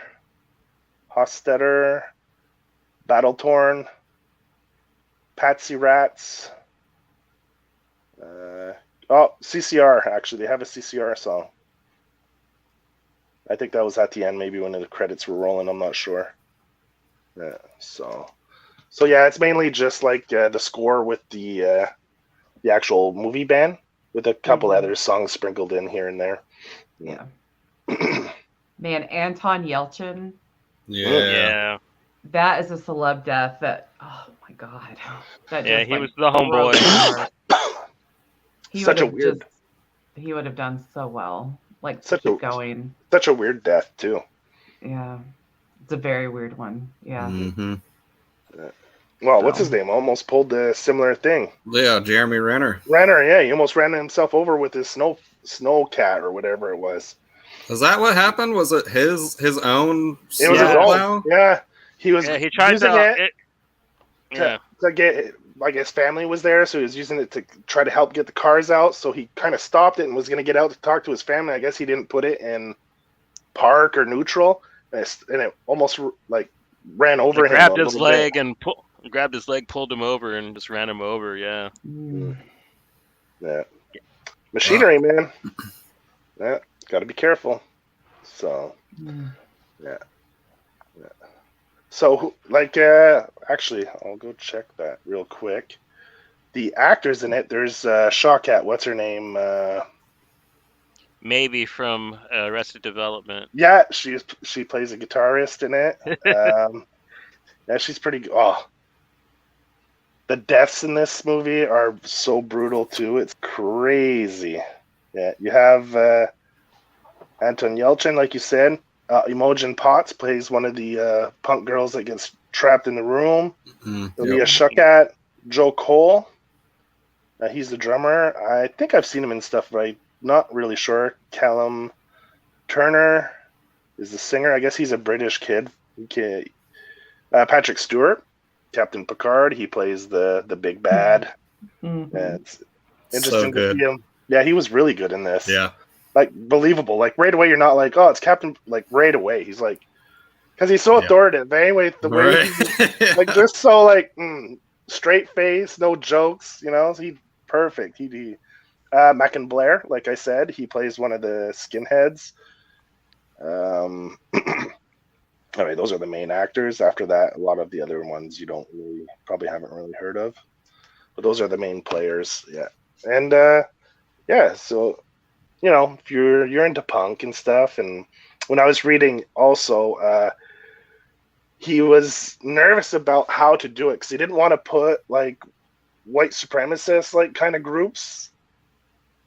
Battle Torn, Patsy Rats. CCR, actually. They have a CCR song. I think that was at the end, maybe when the credits were rolling. I'm not sure. Yeah, so yeah, it's mainly just like the score with the actual movie band with a couple other songs sprinkled in here and there. Yeah. Man, Anton Yelchin. Yeah. That is a celeb death that, oh my God. He was the homeboy. He would have done so well. Like, keep going. Such a weird death, too. Yeah. It's a very weird one. Yeah. Mm-hmm. Well, what's his name? Almost pulled a similar thing. Yeah, Jeremy Renner. He almost ran himself over with his snow cat or whatever it was. Is that what happened? Was it his own? It was his own. Yeah. He was he tried using to get, like, his family was there, so he was using it to try to help get the cars out. So he kind of stopped it and was going to get out to talk to his family. I guess he didn't put it in park or neutral, and it almost like ran over him. Grabbed his leg and grabbed his leg, pulled him over, and just ran him over. Yeah. Yeah. Machinery, man. Yeah, got to be careful. So, yeah. So, like, actually, I'll go check that real quick. The actors in it, there's Shawkat, what's her name? Maybe from Arrested Development. Yeah, she plays a guitarist in it. Yeah, she's pretty good. Oh, the deaths in this movie are so brutal, too. It's crazy. Yeah, you have Anton Yelchin, like you said. Imogen Potts plays one of the punk girls that gets trapped in the room. There'll be a Shawkat, Joe Cole. He's the drummer. I think I've seen him in stuff, but I'm not really sure. Callum Turner is the singer. I guess he's a British kid. Patrick Stewart, Captain Picard. He plays the big bad. It's interesting to see him. Yeah, he was really good in this. Yeah. Like, believable. Like, right away, you're not like, oh, it's Captain. Like, right away. He's like, because he's so authoritative. Anyway, the way he's, like, just so, like, straight face, no jokes, he's perfect. Mackin Blair, like I said, he plays one of the skinheads. All right, those are the main actors. After that, a lot of the other ones you probably haven't really heard of. But those are the main players, yeah. And, so... if you're into punk and stuff, and when I was reading also, he was nervous about how to do it because he didn't want to put like white supremacist like kind of groups,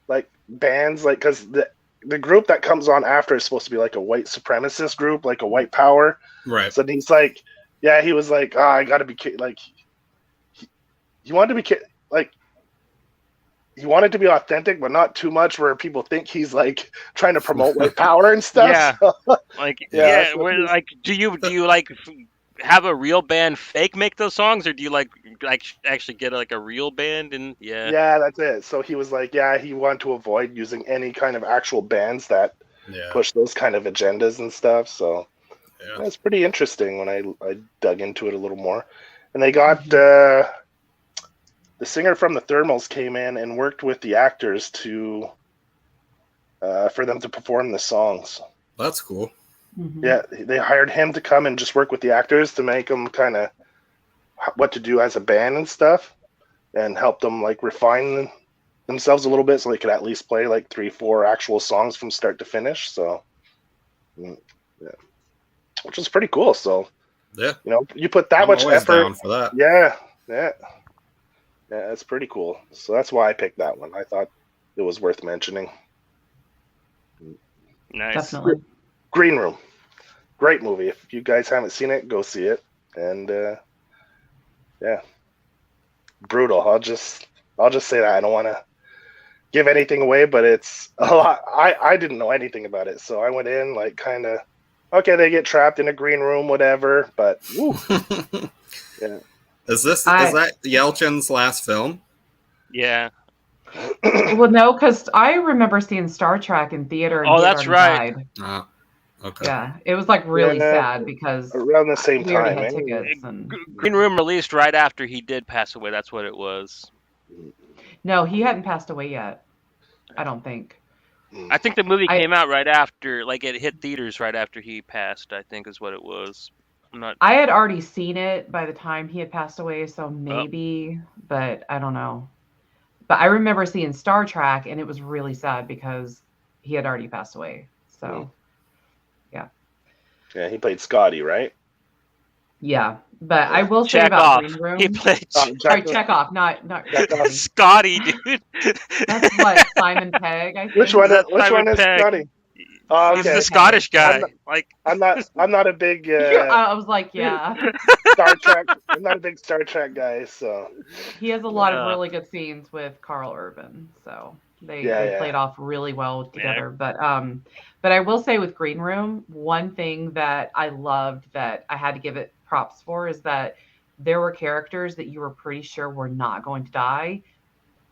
like bands, like because the group that comes on after is supposed to be like a white supremacist group, like a white power, right? So he's like, he was like, I got to be like, he wanted to be. like he wanted to be authentic, but not too much where people think he's like trying to promote white power and stuff. Yeah. So, Like Yeah, so like do you like have a real band fake make those songs, or do you like actually get like a real band? And yeah, that's it. So he was like, yeah, he wanted to avoid using any kind of actual bands that push those kind of agendas and stuff. So that's pretty interesting when I dug into it a little more. And they got the singer from the Thermals came in and worked with the actors to for them to perform the songs. That's cool. Mm-hmm. Yeah, they hired him to come and just work with the actors to make them kind of what to do as a band and stuff, and help them like refine themselves a little bit so they could at least play like 3-4 actual songs from start to finish. So, yeah, which was pretty cool. So, you put that much effort down for that. Yeah, that's pretty cool. So that's why I picked that one. I thought it was worth mentioning. nice. Definitely. Green Room, great movie. If you guys haven't seen it, go see it. And brutal. I'll just say that. I don't want to give anything away, but it's a lot. I didn't know anything about it, so I went in like kind of okay. They get trapped in a green room, whatever. But yeah. Is that Yelchin's last film? Yeah. Well, no, because I remember seeing Star Trek in theater. And Oh, he had that's already right. died. Okay. Yeah, it was like really sad because around the same we already time. had tickets. And... Green Room released right after he did pass away. That's what it was. No, he hadn't passed away yet. I don't think. I think the movie came out right after, like it hit theaters right after he passed. I think is what it was. I had already seen it by the time he had passed away, so maybe, but I don't know. But I remember seeing Star Trek, and it was really sad because he had already passed away. So, yeah, he played Scotty, right? Yeah, but I will say about Green Room. He played Chekhov, not Scotty, dude. That's what Simon Pegg. I think. Which one is Scotty? Oh, okay. He's the Scottish guy. I'm not a big. I was like, Star Trek. I'm not a big Star Trek guy, so. He has a lot of really good scenes with Carl Urban, so they played off really well together. Yeah. But I will say with Green Room, one thing that I loved that I had to give it props for is that there were characters that you were pretty sure were not going to die,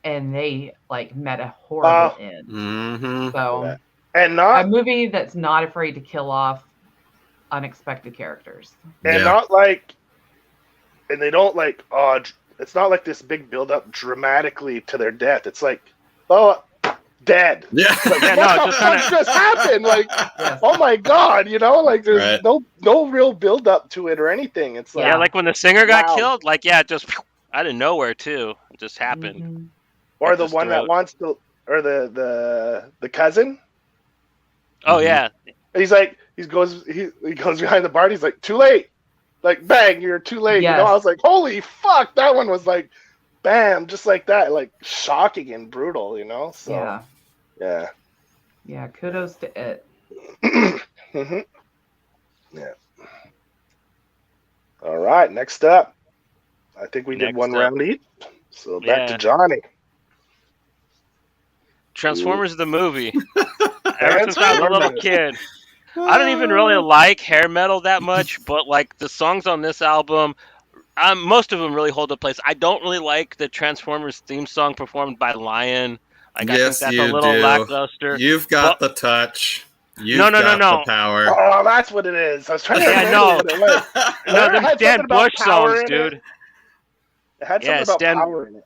and they like met a horrible end. Mm-hmm. So. And not a movie that's not afraid to kill off unexpected characters. And not like, and they don't like, it's not like this big build up dramatically to their death. It's like, dead. Yeah. Like, what just happened? Like, oh my God, like there's no real build up to it or anything. It's like, like when the singer got killed, like, just out of nowhere too. It just happened. Mm-hmm. Or the one that wants to, or the cousin. Oh yeah. He's like he goes behind the bar and he's like, too late. Like bang, you're too late. Yes. I was like, holy fuck, that one was like bam, just like that, like shocking and brutal, So yeah, kudos to it. Mm-hmm. Yeah. All right, next up. I think we did one round each. So back to Johnny. Transformers the movie. Ever since I was a little kid. I don't even really like hair metal that much, but like the songs on this album, most of them really hold a place. I don't really like the Transformers theme song performed by Lion. Like, yes, I think that's a little lackluster. You've got the touch. You've no. the power. Oh, that's what it is. I was trying to remember what it was. No, them Stan Bush songs, dude. It had something about power in it.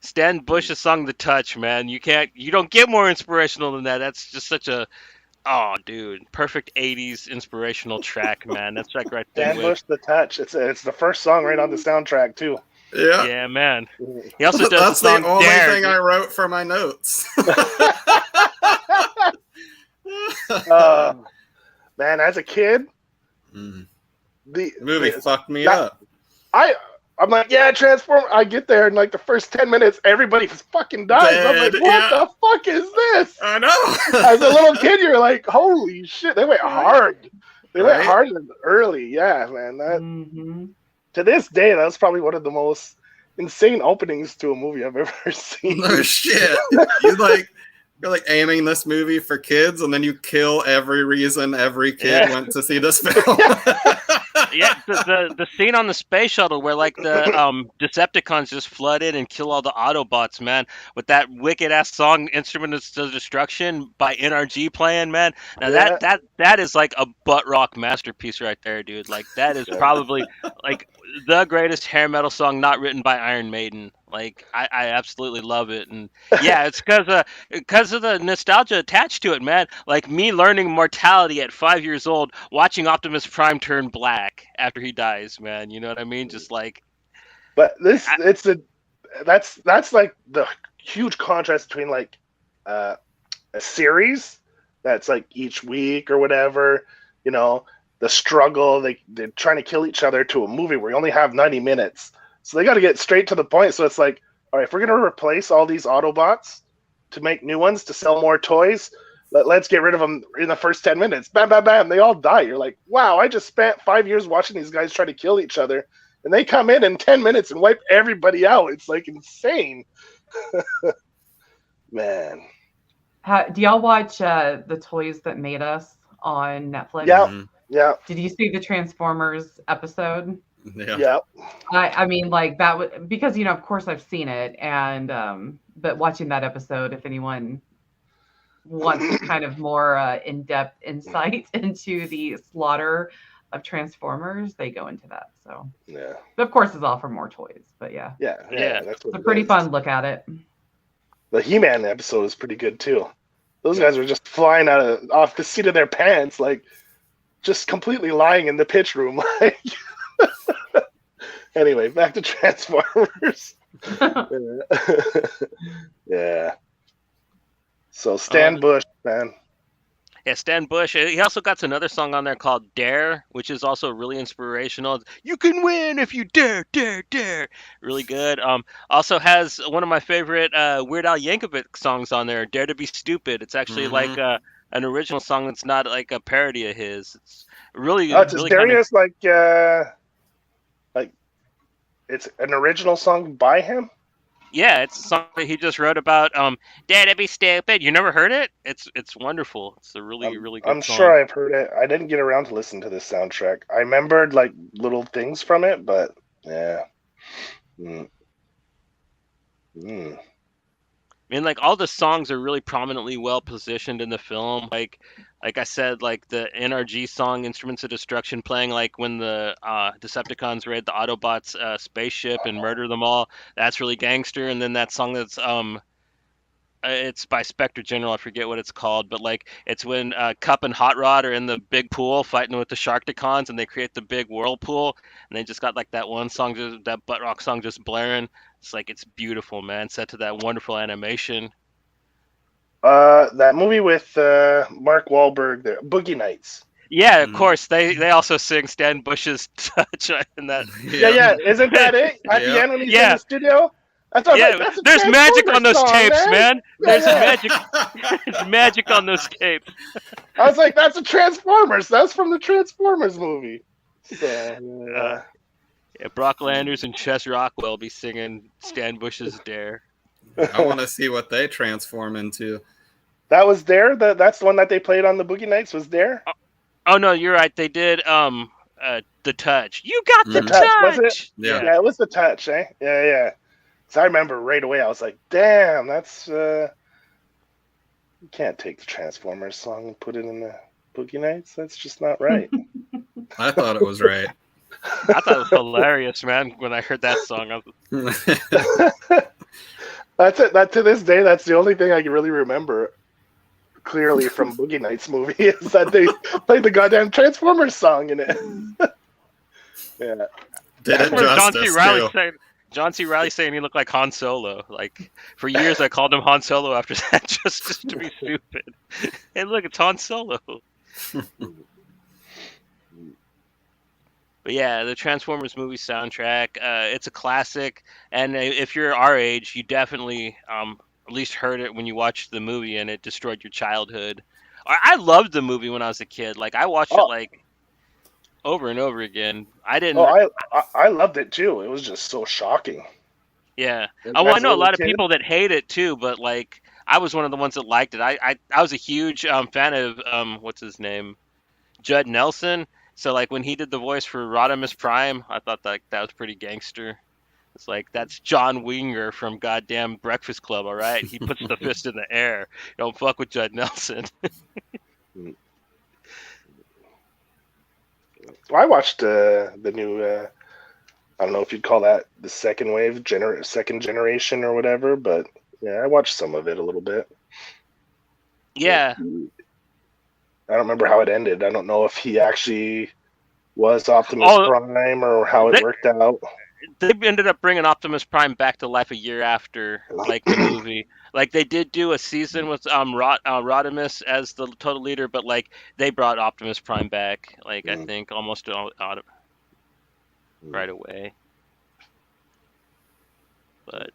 Stan Bush has sung The Touch, man. You don't get more inspirational than that. That's just such a, perfect 80s inspirational track, man. That's like right there. Stan Bush, The Touch. It's the first song right on the soundtrack too. Yeah. Yeah, man. He also does That's the song the only Dare, thing I wrote for my notes. Man, as a kid, the movie fucked me up. I'm like, Transform. I get there and like the first 10 minutes, everybody fucking dies. I'm like, what the fuck is this? I know. As a little kid, you're like, holy shit, they went hard. They went hard and early. Yeah, man. That to this day, that's probably one of the most. insane openings to a movie I've ever seen. No shit. You're like aiming this movie for kids, and then you kill every reason every kid went to see this film. Yeah, the scene on the space shuttle where like the Decepticons just flood in and kill all the Autobots, man, with that wicked ass song "Instruments of Destruction" by NRG playing, man. Now that is like a butt rock masterpiece right there, dude. Like that is probably like the greatest hair metal song not written by Iron Maiden. Like I absolutely love it, and yeah, it's because of the nostalgia attached to it, man. Like me learning mortality at 5 years old, watching Optimus Prime turn black after he dies, man. You know what I mean? Just like, but that's like the huge contrast between like a series that's like each week or whatever, you know, the struggle, they're trying to kill each other, to a movie where you only have 90 minutes. So they got to get straight to the point. So it's like, all right, if we're going to replace all these Autobots to make new ones to sell more toys, let's get rid of them in the first 10 minutes. Bam, bam, bam. They all die. You're like, wow, I just spent 5 years watching these guys try to kill each other. And they come in 10 minutes and wipe everybody out. It's like insane. Man. Do y'all watch The Toys That Made Us on Netflix? Yeah. Mm-hmm. Yeah. Did you see the Transformers episode? Yeah. I mean, like that was because, you know, of course I've seen it, and but watching that episode, if anyone wants kind of more in-depth insight into the slaughter of Transformers, they go into that. So yeah, but of course it's all for more toys, but yeah, that's it's a pretty fun look at it. The He-Man episode is pretty good too. Those guys were just flying off the seat of their pants, like just completely lying in the pitch room. Like, anyway, back to Transformers. Yeah. So Stan Bush, man. Yeah, Stan Bush. He also got another song on there called "Dare," which is also really inspirational. You can win if you dare, dare, dare. Really good. Also has one of my favorite Weird Al Yankovic songs on there, "Dare to Be Stupid." It's actually like an original song that's not like a parody of his. It's really. It's really Darius like it's an original song by him. Yeah, it's a song that he just wrote about. Dare to Be Stupid. You never heard it? It's wonderful. It's a really good I'm song. sure I've heard it. I didn't get around to listen to this soundtrack. I remembered like little things from it, but yeah. I mean, like all the songs are really prominently well positioned in the film. Like I said, like the NRG song "Instruments of Destruction" playing like when the Decepticons raid the Autobots' spaceship and murder them all. That's really gangster. And then that song that's it's by Spectre General. I forget what it's called, but like it's when Cup and Hot Rod are in the big pool fighting with the Sharkticons, and they create the big whirlpool, and they just got like that one song, just that butt rock song, just blaring. It's like it's beautiful, man. Set to that wonderful animation. That movie with Mark Wahlberg, there, Boogie Nights. Yeah, of course. They also sing Stan Bush's "Touch" in that. Yeah. Isn't that it? At the end when he's in the studio. Like, there's magic on those tapes, man. There's magic. There's magic on those tapes. I was like, that's a Transformers. That's from the Transformers movie. So, yeah, Brock Landers and Chess Rockwell be singing Stan Bush's "Dare." I want to see what they transform into. That was Dare. That's the one that they played on the Boogie Nights. Was Dare? Oh no, you're right. They did the Touch. You got the touch. Was it? Yeah, it was the Touch. Yeah. So I remember right away. I was like, damn, that's you can't take the Transformers song and put it in the Boogie Nights. That's just not right. I thought it was right. I thought it was hilarious, man, when I heard that song. That's it. That to this day, that's the only thing I can really remember clearly from Boogie Nights movie is that they played the goddamn Transformers song in it. Yeah. Did it justice, John C. Reilly saying he looked like Han Solo. Like for years, I called him Han Solo after that, just to be stupid. Hey, look, it's Han Solo. But yeah, the Transformers movie soundtrack, it's a classic. And if you're our age, you definitely at least heard it when you watched the movie and it destroyed your childhood. I loved the movie when I was a kid. Like I watched it like over and over again. I didn't. I loved it too. It was just so shocking. Yeah. And Oh, well, I as a know a little lot of kid, people that hate it too, but like I was one of the ones that liked it. I was a huge fan of what's his name? Judd Nelson. So like when he did the voice for Rodimus Prime, I thought that was pretty gangster. It's like that's John Winger from goddamn Breakfast Club, all right? He puts the fist in the air. Don't fuck with Judd Nelson. I watched the new. I don't know if you'd call that the second wave, second generation or whatever, but yeah, I watched some of it a little bit. Yeah. I don't remember how it ended. I don't know if he actually was Optimus Oh, Prime or how it they worked out. they ended up bringing Optimus Prime back to life a year after like the movie. Like they did do a season with Rodimus as the total leader, but like they brought Optimus Prime back. Like I think almost right away. But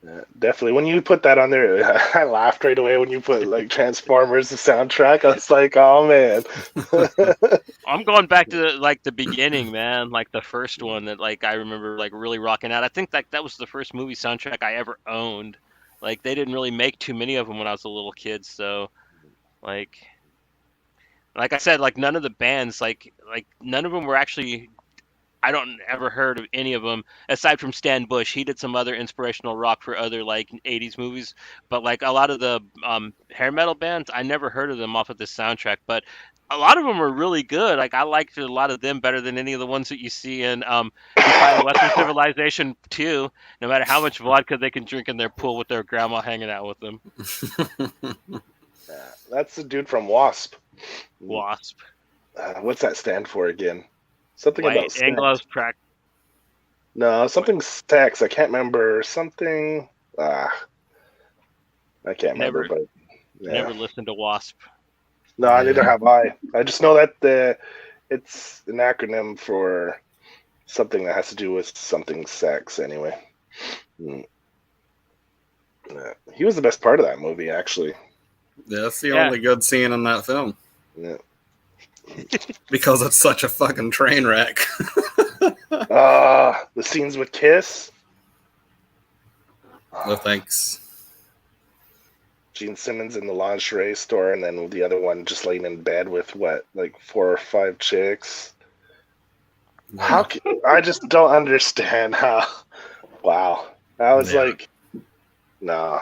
Yeah, definitely. When you put that on there, I laughed right away when you put like Transformers the soundtrack. I was like, oh man. I'm going back to like the beginning, man. Like the first one that like I remember like really rocking out. I think that was the first movie soundtrack I ever owned. Like they didn't really make too many of them when I was a little kid, so like I said, like none of the bands, like none of them were actually. I don't ever heard of any of them aside from Stan Bush. He did some other inspirational rock for other like '80s movies, but like a lot of the hair metal bands, I never heard of them off of this soundtrack. But a lot of them were really good. Like I liked a lot of them better than any of the ones that you see in Defying Western Civilization 2. No matter how much vodka they can drink in their pool with their grandma hanging out with them. Yeah, that's the dude from Wasp. Wasp. What's that stand for again? Something White about sex. Anglo's track. No, something sex. I can't remember. Something. I can't remember, but yeah. Never listened to Wasp. No, neither have I. I just know that it's an acronym for something that has to do with something sex. Anyway, yeah. He was the best part of that movie, actually. Yeah, that's the only good scene in that film. Yeah. Because it's such a fucking train wreck. The scenes with Kiss. No thanks. Gene Simmons in the lingerie store, and then the other one just laying in bed with what, like 4 or 5 chicks. How I just don't understand how. Wow, I was like, nah,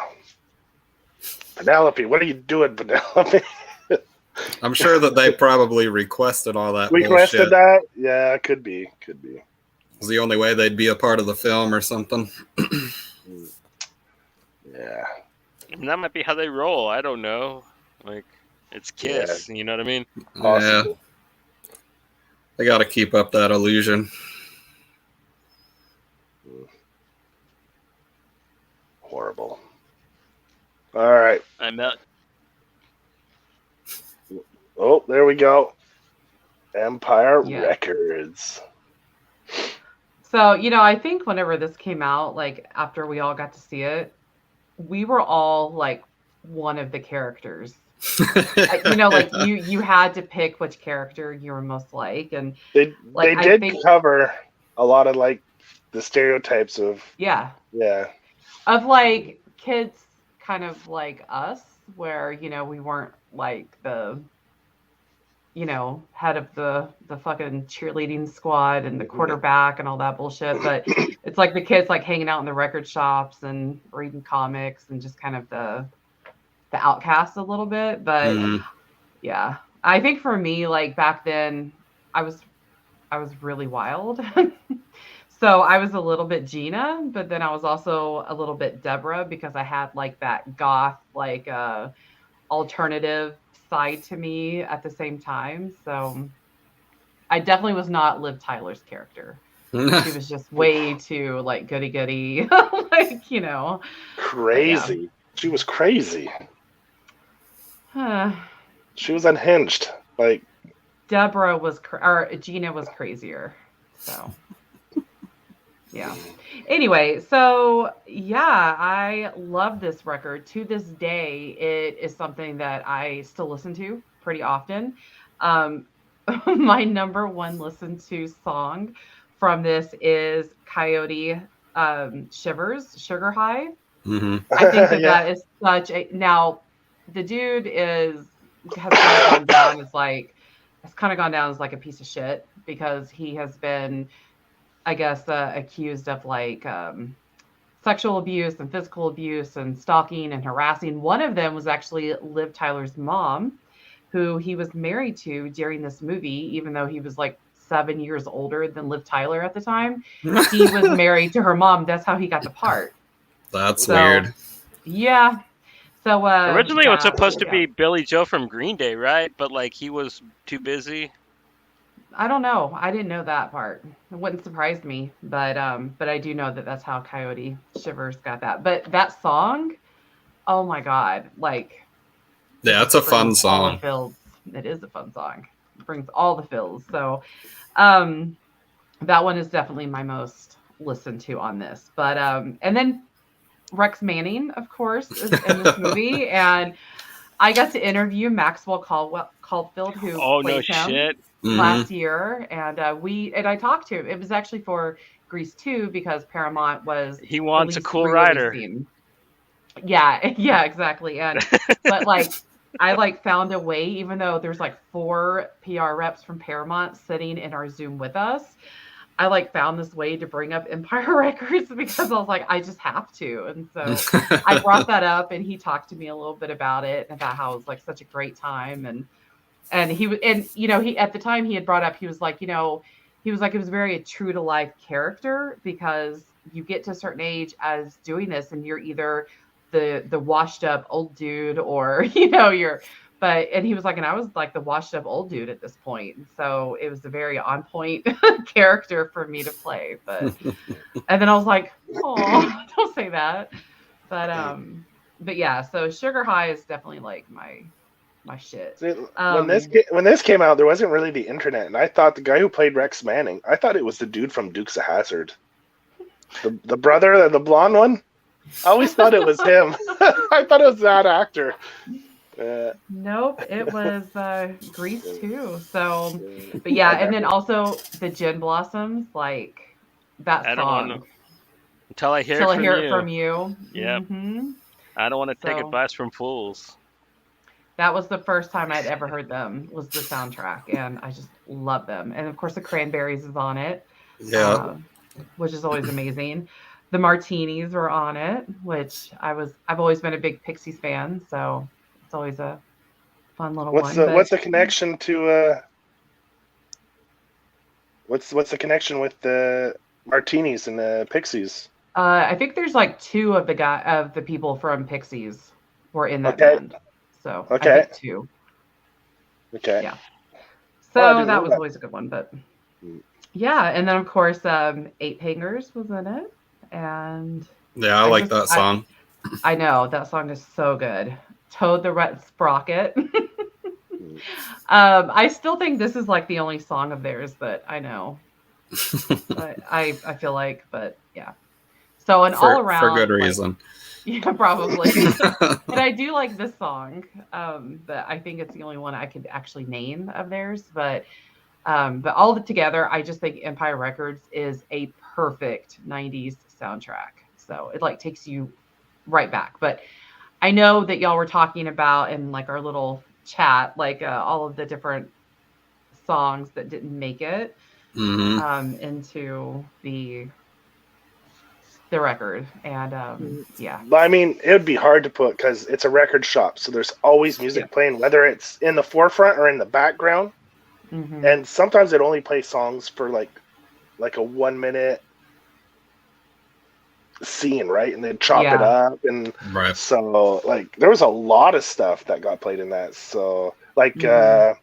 Penelope, what are you doing, Penelope? I'm sure that they probably requested all that Requested bullshit. that? Yeah, could be. It's the only way they'd be a part of the film or something. Yeah. I mean, that might be how they roll. I don't know. Like, it's Kiss. You know what I mean? Possible. Yeah. They got to keep up that illusion. Horrible. All right. Oh, there we go. Empire Records. So, I think whenever this came out, like after we all got to see it, we were all like one of the characters. Like you had to pick which character you were most like, and they did cover a lot of like the stereotypes of of like kids kind of like us, where we weren't like the head of the fucking cheerleading squad and the quarterback and all that bullshit, but it's like the kids like hanging out in the record shops and reading comics and just kind of the outcast a little bit. But yeah, I think for me, like back then I was really wild. So I was a little bit Gina, but then I was also a little bit Deborah, because I had like that goth, like alternative side to me at the same time. So I definitely was not Liv Tyler's character. She was just way too like goody goody, like crazy. Yeah. She was crazy. She was unhinged. Like Deborah was, or Gina was crazier. So yeah. Anyway, so yeah, I love this record. To this day, it is something that I still listen to pretty often. My number one listened to song from this is Coyote Shivers, Sugar High. Mm-hmm. I think that Yeah. that is such a now the dude has kind of gone down as like has kind of gone down as like a piece of shit because he has been, I guess, accused of like sexual abuse and physical abuse and stalking and harassing. One of them was actually Liv Tyler's mom, who he was married to during this movie, even though he was like 7 years older than Liv Tyler at the time. He was married to her mom. That's how he got the part. That's So, weird. Yeah. So Originally, it was supposed to yeah. be Billy Joe from Green Day, right? But like he was too busy. I don't know. I didn't know that part. It wouldn't surprise me, but I do know that that's how Coyote Shivers got that. But that song, oh my God, like Yeah, it's a fun brings all the song. feels. It is a fun song. It brings all the feels. So, that one is definitely my most listened to on this. But and then Rex Manning, of course, is in this movie, and I got to interview Maxwell Caulfield, who Oh no plays him shit! last year, and I talked to him. It was actually for Grease 2 because Paramount was He wants a cool rider. re-releasing. Yeah, yeah, exactly. And but like I like found a way, even though there's like 4 PR reps from Paramount sitting in our Zoom with us. I like found this way to bring up Empire Records because I was like, I just have to. And so I brought that up and he talked to me a little bit about it and about how it was like such a great time. And he was, and you know, he, at the time he had brought up, he was like, you know, he was like, it was very a true to life character because you get to a certain age as doing this and you're either the washed up old dude or, you know, and he was like, and I was like the washed up old dude at this point. So it was a very on point character for me to play. But, and then I was like, oh, don't say that. But yeah, so Sugar High is definitely like my shit. See, when this came out, there wasn't really the internet, and I thought the guy who played Rex Manning, I thought it was the dude from Dukes of Hazzard, the brother, the blonde one. I always thought it was him. I thought it was that actor. Nope, it was Grease too. So, but yeah, and then also the Gin Blossoms, like that I don't song. want to, until I hear it from you. Yeah. Mm-hmm. I don't want to take advice from fools. That was the first time I'd ever heard them, was the soundtrack, and I just love them. And of course, the Cranberries is on it, which is always amazing. The Martinis were on it, which I've always been a big Pixies fan, so it's always a fun little one. What's the connection to what's the connection with the Martinis and the Pixies? I think there's like 2 of the people from Pixies were in that band. So okay. I think 2. Okay. Yeah. So that was always a good one, but yeah, and then of course 8 Hangers was in it. And yeah, I like that song. I know that song is so good. Toad the Red Sprocket. I still think this is like the only song of theirs that I know. I feel like, but yeah. So an all around for good reason. Yeah, probably. And I do like this song, but I think it's the only one I could actually name of theirs. But all together, I just think Empire Records is a perfect 90s soundtrack. So it like takes you right back. But I know that y'all were talking about in like our little chat, like all of the different songs that didn't make it into the record. And yeah. But I mean, it would be hard to put because it's a record shop. So there's always music playing, whether it's in the forefront or in the background. Mm-hmm. And sometimes it only plays songs for like a 1 minute scene, right? And they'd chop it up. And so like there was a lot of stuff that got played in that. So like the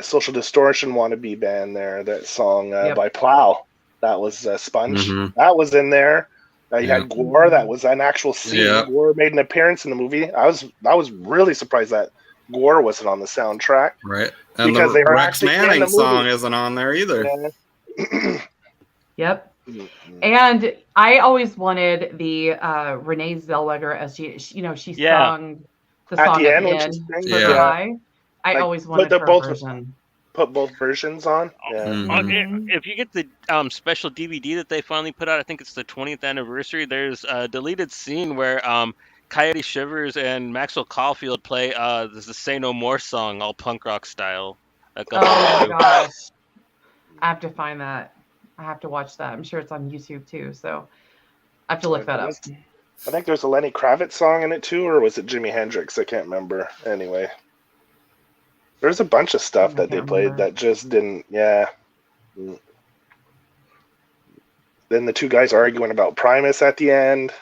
Social Distortion Wannabe band there, that song by Plow, that was Sponge. Mm-hmm. That was in there. You had Gore, that was an actual scene. Yeah. Gore made an appearance in the movie. I was really surprised that Gore wasn't on the soundtrack. Right. And because the Rex Manning song isn't on there either. Yeah. Yep. And I always wanted the Renee Zellweger as she sung the song at the end. I always wanted her version. put both versions on. Yeah. If you get the special DVD that they finally put out, I think it's the 20th anniversary. There's a deleted scene where Coyote Shivers and Maxwell Caulfield play the "Say No More" song, all punk rock style. Oh my gosh! I have to find that. I have to watch that. I'm sure it's on YouTube too, so I have to look that up. I think there's a Lenny Kravitz song in it too, or was it Jimi Hendrix? I can't remember. Anyway, there's a bunch of stuff that they played that just didn't. Yeah. Then the two guys arguing about Primus at the end.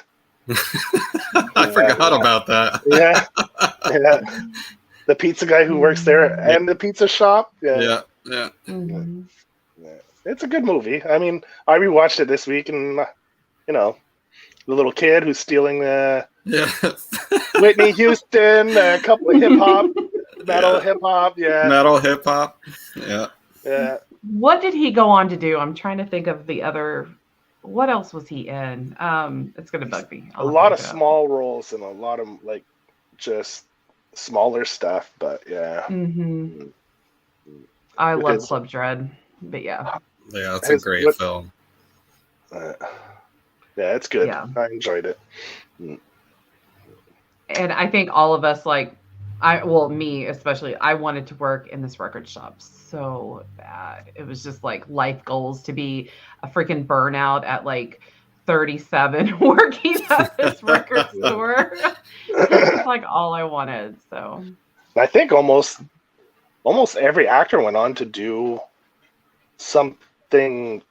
I forgot about that. Yeah. The pizza guy who works there and the pizza shop. Yeah. Mm-hmm. It's a good movie. I mean, I rewatched it this week, and the little kid who's stealing Whitney Houston, a couple of hip hop, metal hip hop, metal hip hop, yeah. What did he go on to do? I'm trying to think of the other. What else was he in? It's gonna bug me. A lot of small roles and a lot of just smaller stuff, but yeah. Mm-hmm. I love Club Dread, but yeah, it's a great film. Yeah, it's good. Yeah. I enjoyed it. And I think all of us, me especially, I wanted to work in this record shop so bad. It was just like life goals to be a freaking burnout at 37 working at this record store. It's like all I wanted. So I think almost every actor went on to do something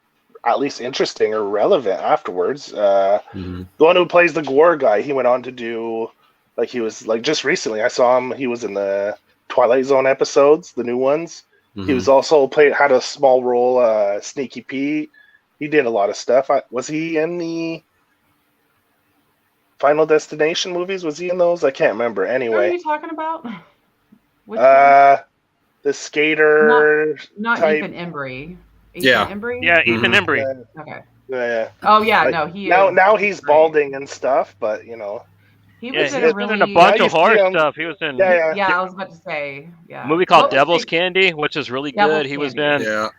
at least interesting or relevant afterwards. The one who plays the Gwar guy, he went on to do, he was just recently I saw him. He was in the Twilight Zone episodes, the new ones. He was also had a small role, Sneaky Pete. He did a lot of stuff. Was he in the Final Destination movies? Was he in those? I can't remember. Anyway, what are you talking about? Which the skater. Not type. Ethan Embry. Embry? Yeah, Ethan Embry. Okay. Yeah. Oh yeah, no, he now he's balding and stuff, but he was in a bunch of horror stuff. He was in I was about to say a movie called Devil's Candy, which is really good. He was in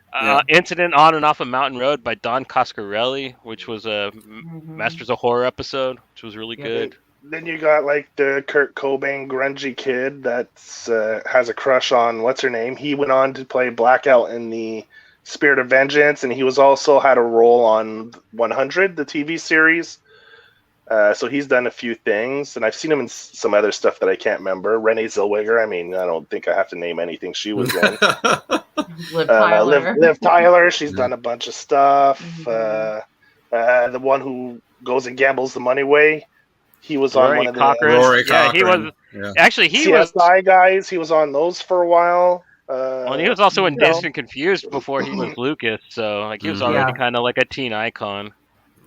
Incident on and Off a Mountain Road by Don Coscarelli, which was a Masters of Horror episode, which was really good. Then you got the Kurt Cobain grungy kid that has a crush on what's her name. He went on to play Blackout in the Spirit of Vengeance, and he was also had a role on 100, the TV series. So he's done a few things, and I've seen him in some other stuff that I can't remember. Renee Zellweger, I mean, I don't think I have to name anything she was in. Liv Tyler. Liv Tyler, she's done a bunch of stuff. The one who goes and gambles the money away, he was on one of the Rory Cochrane. He was actually CSI guys. He was on those for a while. And he was also in Dazed and Confused before he was Lucas, so he was already kind of like a teen icon.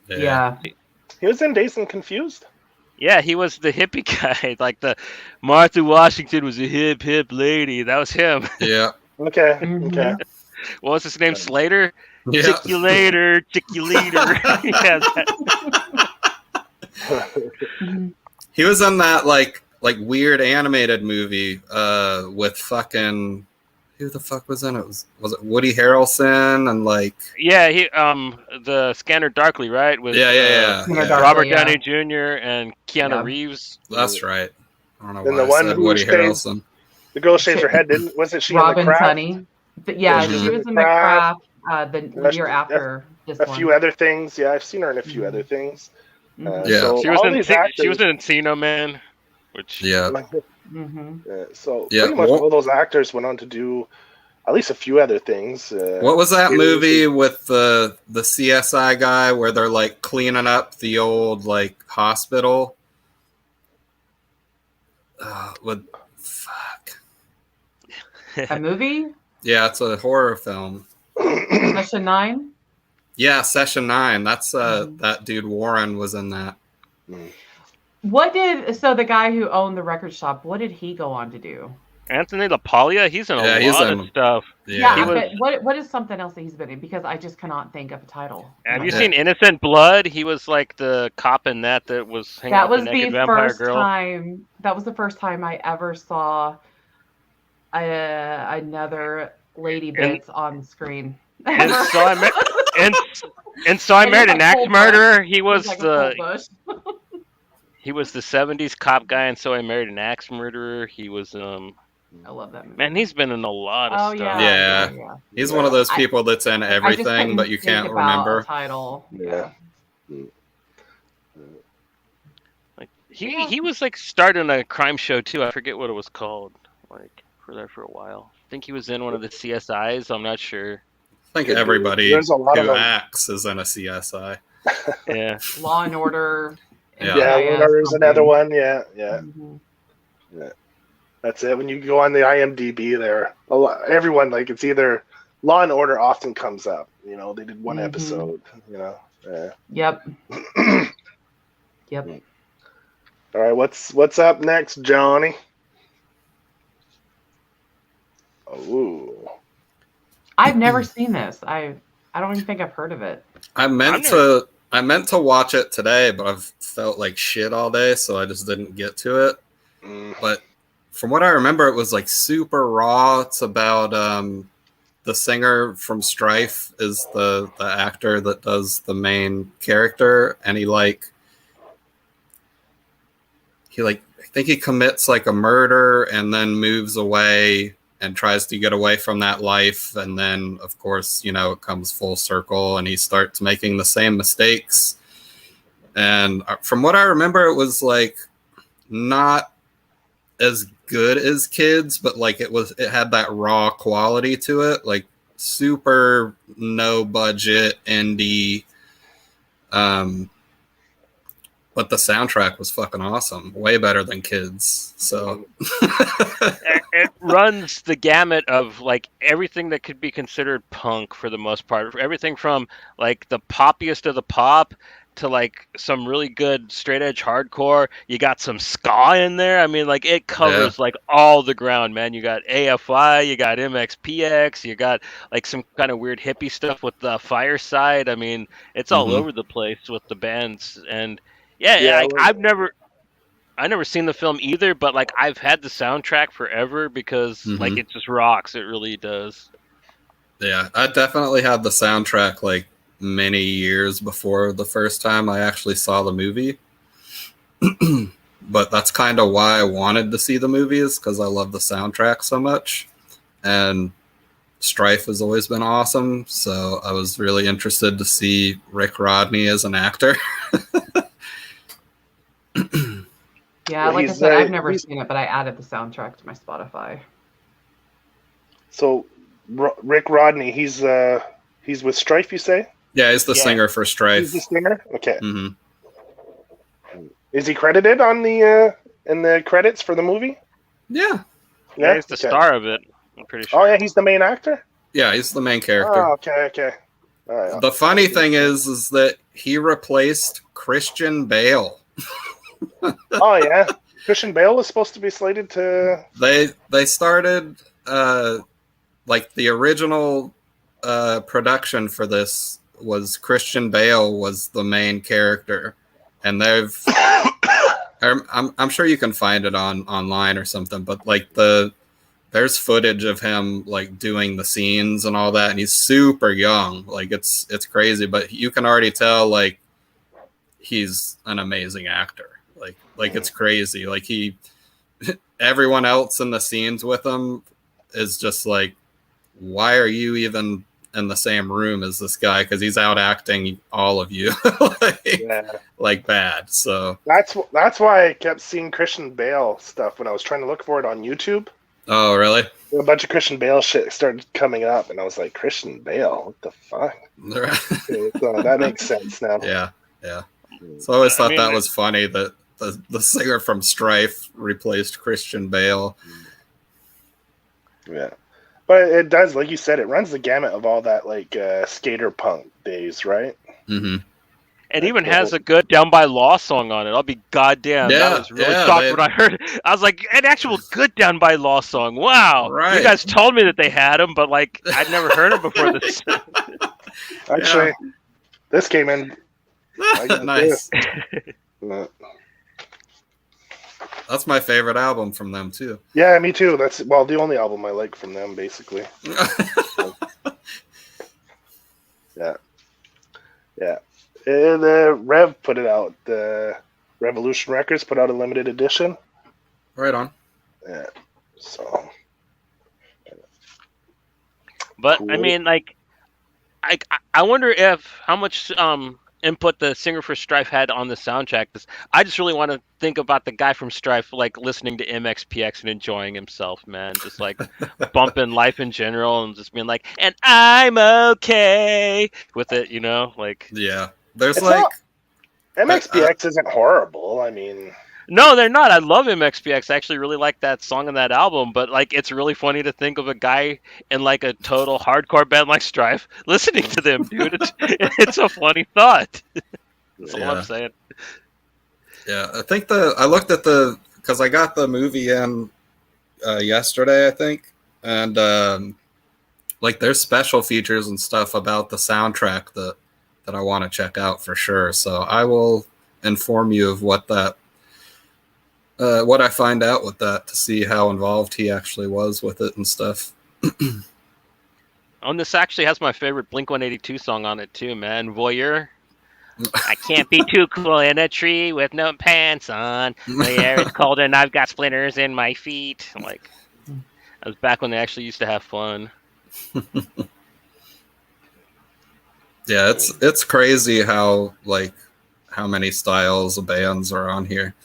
Yeah. He was in Dazed and Confused? Yeah, he was the hippie guy. The Martha Washington was a hip lady. That was him. Yeah. Okay. What was his name? Slater? Yeah. Chick you later. He was in that weird animated movie with fucking... Who the fuck was in it? Was it Woody Harrelson and he the Scanner Darkly, right? With Robert Downey Jr. and Keanu Reeves. That's right. I don't know and why the one I said who Woody Harrelson. The girl shaves her head, wasn't she? Robin in the Craft? Tunney. She was in the Craft the year after this one. A few other things. Yeah, I've seen her in a few other things. So she was in Encino Man, which so pretty much all those actors went on to do at least a few other things. What was that movie with the CSI guy where they're cleaning up the old hospital? A movie? Yeah, it's a horror film. Session 9? Yeah, Session 9. That's that dude Warren was in that. So the guy who owned the record shop, what did he go on to do? Anthony LaPaglia, he's in a lot of stuff. But what is something else that he's been in? Because I just cannot think of a title. Have you seen Innocent Blood? He was the cop in that was hanging out with the naked vampire girl. That was the first time I ever saw another lady bits on screen. And so I met, and so I married an axe murderer. He was he was the '70s cop guy, and so I married an axe murderer. He was I love that movie. Man, he's been in a lot of stuff. Yeah. He's one of those people that's in everything, but you can't remember. Title. Yeah. Like he was like starting a crime show too. I forget what it was called. Like for a while. I think he was in one of the CSIs. I'm not sure. I think everybody who acts is in a CSI. Yeah. Law and Order. Yeah, Law and Order is another one. Yeah. Mm-hmm. Yeah. That's it. When you go on the IMDb, everyone it's either Law and Order often comes up. You know, they did one episode. You know. Yep. Yep. All right, what's up next, Johnny? Ooh. I've never seen this. I don't even think I've heard of it. I meant to watch it today, but I've felt like shit all day, so I just didn't get to it. But from what I remember, it was like super raw. It's about the singer from Strife is the actor that does the main character, and I think he commits like a murder and then moves away and tries to get away from that life. And then, of course, you know, it comes full circle and he starts making the same mistakes. And from what I remember, it was like not as good as Kids, but like it had that raw quality to it, like super no budget indie. But the soundtrack was fucking awesome. Way better than Kids. So it runs the gamut of like everything that could be considered punk for the most part. Everything from like the poppiest of the pop to like some really good straight edge hardcore. You got some ska in there. I mean, like it covers like all the ground, man. You got AFI, you got MXPX, you got like some kind of weird hippie stuff with the Fireside. I mean, it's all over the place with the bands. And like, I've never seen the film either, but like I've had the soundtrack forever because like it just rocks. It really does. Yeah, I definitely had the soundtrack like many years before the first time I actually saw the movie. But that's kind of why I wanted to see the movie, is because I love the soundtrack so much. And Strife has always been awesome, so I was really interested to see Rick Rodney as an actor. Yeah, like I said, I've never seen it, but I added the soundtrack to my Spotify. So, Rick Rodney, he's with Strife, you say? Yeah, he's the singer for Strife. He's the singer? Okay. Mm-hmm. Is he credited on the in the credits for the movie? Yeah. Yeah, he's the star of it. I'm pretty sure. Oh yeah, he's the main actor? Yeah, he's the main character. Oh, okay. All right. The funny thing is that he replaced Christian Bale. Oh yeah, Christian Bale was supposed to be slated to. They started like the original production for this was Christian Bale was the main character, and they've I'm sure you can find it online or something, but like there's footage of him like doing the scenes and all that, and he's super young, like it's crazy, but you can already tell like he's an amazing actor. Like it's crazy. Like everyone else in the scenes with him is just like, why are you even in the same room as this guy? Because he's out acting all of you, like bad. So that's why I kept seeing Christian Bale stuff when I was trying to look for it on YouTube. Oh, really? A bunch of Christian Bale shit started coming up, and I was like, Christian Bale, what the fuck? So that makes sense now. Yeah. So I always thought that was funny that the singer from Strife replaced Christian Bale. Yeah. But it does, like you said, it runs the gamut of all that like skater punk days, right? Mm-hmm. It even has a good Down by Law song on it. I'll be goddamn. Yeah, I was really shocked when I heard it. I was like, an actual good Down by Law song. Wow. Right. You guys told me that they had them, but like I'd never heard them before this. Actually, this came in. Nice. That's my favorite album from them too. Yeah, me too. That's the only album I like from them, basically. Yeah. And Rev put it out. The Revolution Records put out a limited edition. Right on. Yeah. So. But Cool. I mean, like, I wonder how much input the singer for Strife had on the soundtrack. 'Cause I just really want to think about the guy from Strife, like listening to MXPX and enjoying himself, man. Just like bumping life in general and just being like, and I'm okay with it, you know? Like, yeah, there's It's like not- MXPX isn't horrible. I mean, no, they're not. I love MXPX. I actually really like that song and that album, but like it's really funny to think of a guy in like a total hardcore band like Strife listening to them, dude. It's a funny thought. That's all I'm saying. Yeah, I think I looked at because I got the movie in yesterday, I think, and like there's special features and stuff about the soundtrack that I want to check out for sure. So I will inform you of what I find out with that to see how involved he actually was with it and stuff. This actually has my favorite Blink-182 song on it too, man. Voyeur. I can't be too cool in a tree with no pants on. The air is cold and I've got splinters in my feet. Like, I was back when they actually used to have fun. Yeah, it's crazy how many styles of bands are on here.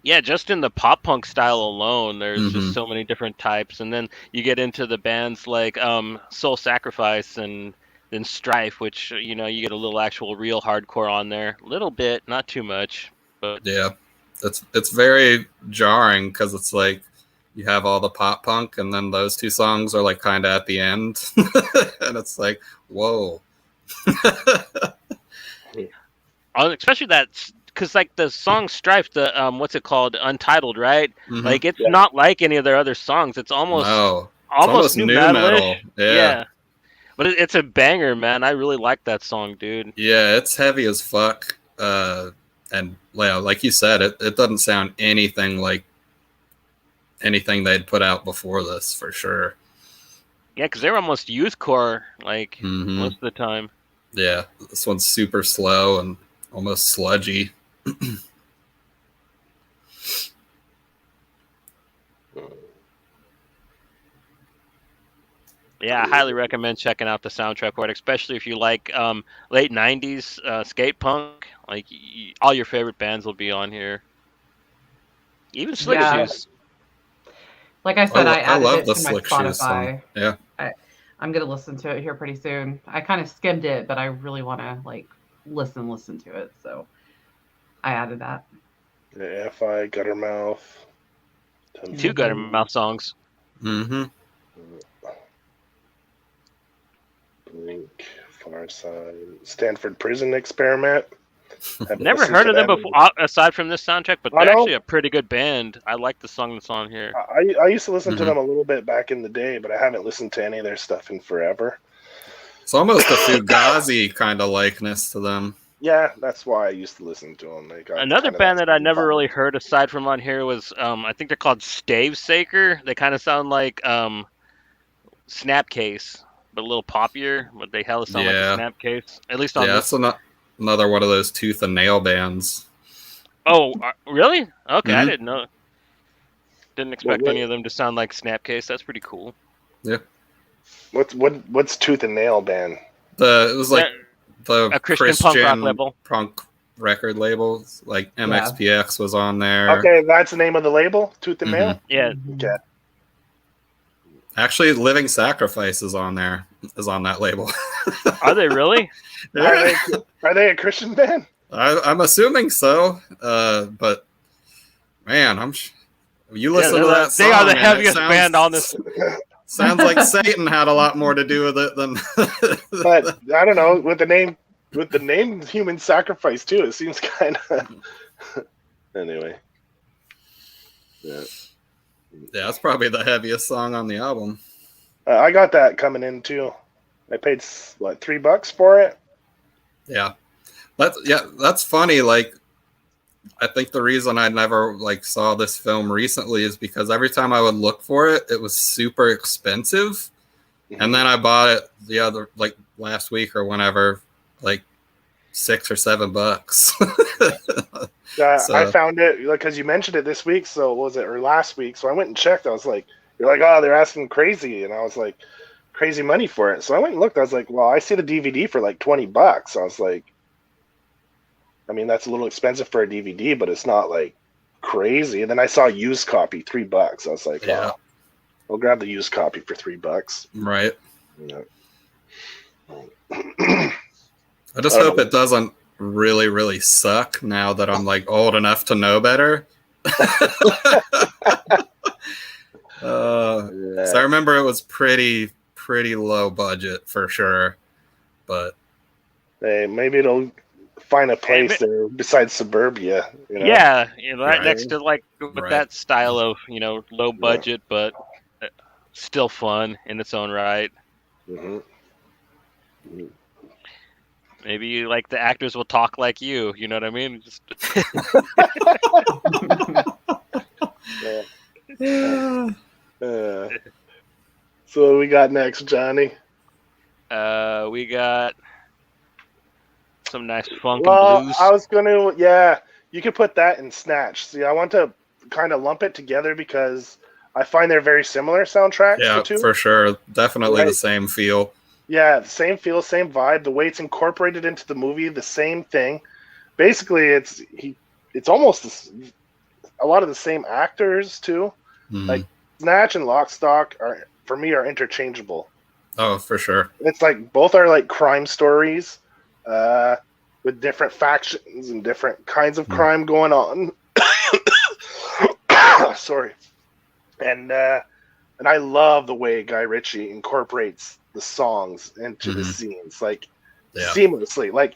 Yeah, just in the pop punk style alone, there's just so many different types, and then you get into the bands like Soul Sacrifice and then Strife, which you get a little actual real hardcore on there, a little bit, not too much, but yeah, it's very jarring because it's like you have all the pop punk, and then those two songs are like kind of at the end, and it's like whoa. Especially that. Because like the song Strife, the what's it called, Untitled, right? Mm-hmm. Like it's not like any of their other songs. It's almost new metal. Yeah. But it's a banger, man. I really like that song, dude. Yeah, it's heavy as fuck. And like you said, it doesn't sound anything like anything they'd put out before this for sure. Yeah, because they were almost youthcore, like most of the time. Yeah, this one's super slow and almost sludgy. Yeah, I highly recommend checking out the soundtrack for it, especially if you like late 90s skate punk. Like, all your favorite bands will be on here. Even Slick Shoes. Like I said, I added love it the to my Slick Shoes Spotify. song. Yeah. I'm going to listen to it here pretty soon. I kind of skimmed it, but I really want to like listen to it. So I added that. Yeah, FI, Guttermouth. 2 Guttermouth songs. Mm-hmm. Blink, Farside, Stanford Prison Experiment. Never heard of them before, aside from this soundtrack, but they're actually a pretty good band. I like the song that's on here. I used to listen to them a little bit back in the day, but I haven't listened to any of their stuff in forever. It's almost a Fugazi kind of likeness to them. Yeah, that's why I used to listen to them. Another band that I never really heard aside from on here was, I think they're called Stavesaker. They kind of sound like Snapcase, but a little poppier. But they hella sound like a Snapcase. At least on this. That's another one of those tooth and nail bands. Oh, really? Okay, I didn't know. Didn't expect any of them to sound like Snapcase. That's pretty cool. Yeah. What's Tooth and Nail band? It was like a Christian punk rock label. Punk record labels. Like MXPX was on there. Okay, that's the name of the label, Tooth and Nail. Yeah. Okay. Actually, Living Sacrifice is on there. Is on that label. Are they really? Are they a Christian band? I'm assuming so. But man, you listen to that song. They are the heaviest band on this. Sounds like Satan had a lot more to do with it than. But I don't know, with the name Human Sacrifice too. It seems kind of. Anyway. Yeah. Yeah, that's probably the heaviest song on the album. I got that coming in too. I paid $3 for it. Yeah, that's funny. Like I think the reason I never like saw this film recently is because every time I would look for it, it was super expensive. And then I bought it the other, like last week or whenever, like $6 or $7. So, I found it because you mentioned it this week. So was it or last week? So I went and checked. I was like, "You're like, oh, they're asking crazy," and I was like, "Crazy money for it." So I went and looked. I was like, "Well, I see the DVD for like $20." I was like, "I mean, that's a little expensive for a DVD, but it's not like crazy." And then I saw a used copy, $3. I was like, yeah, "Oh, I'll grab the used copy for $3." right. Yeah. I just hope it doesn't really, really suck now that I'm like old enough to know better. So I remember it was pretty low budget for sure, but hey, maybe it'll find a place there besides suburbia. You know? Yeah, right next to like with that style of low budget but still fun in its own right. Mm-hmm. Maybe like the actors will talk like you. You know what I mean? Just... So what we got next, Johnny? We got some nice funk and blues. I was gonna, you could put that in Snatch. See, I want to kind of lump it together because I find they're very similar soundtracks. Yeah, the two. For sure. Definitely the same feel. Yeah, same feel, same vibe. The way it's incorporated into the movie, the same thing. Basically, it's almost a lot of the same actors too. Mm. Like Snatch and Lock, Stock are for me are interchangeable. Oh, for sure. It's like both are like crime stories, with different factions and different kinds of crime going on. Sorry, and I love the way Guy Ritchie incorporates the songs into the scenes, like seamlessly. Like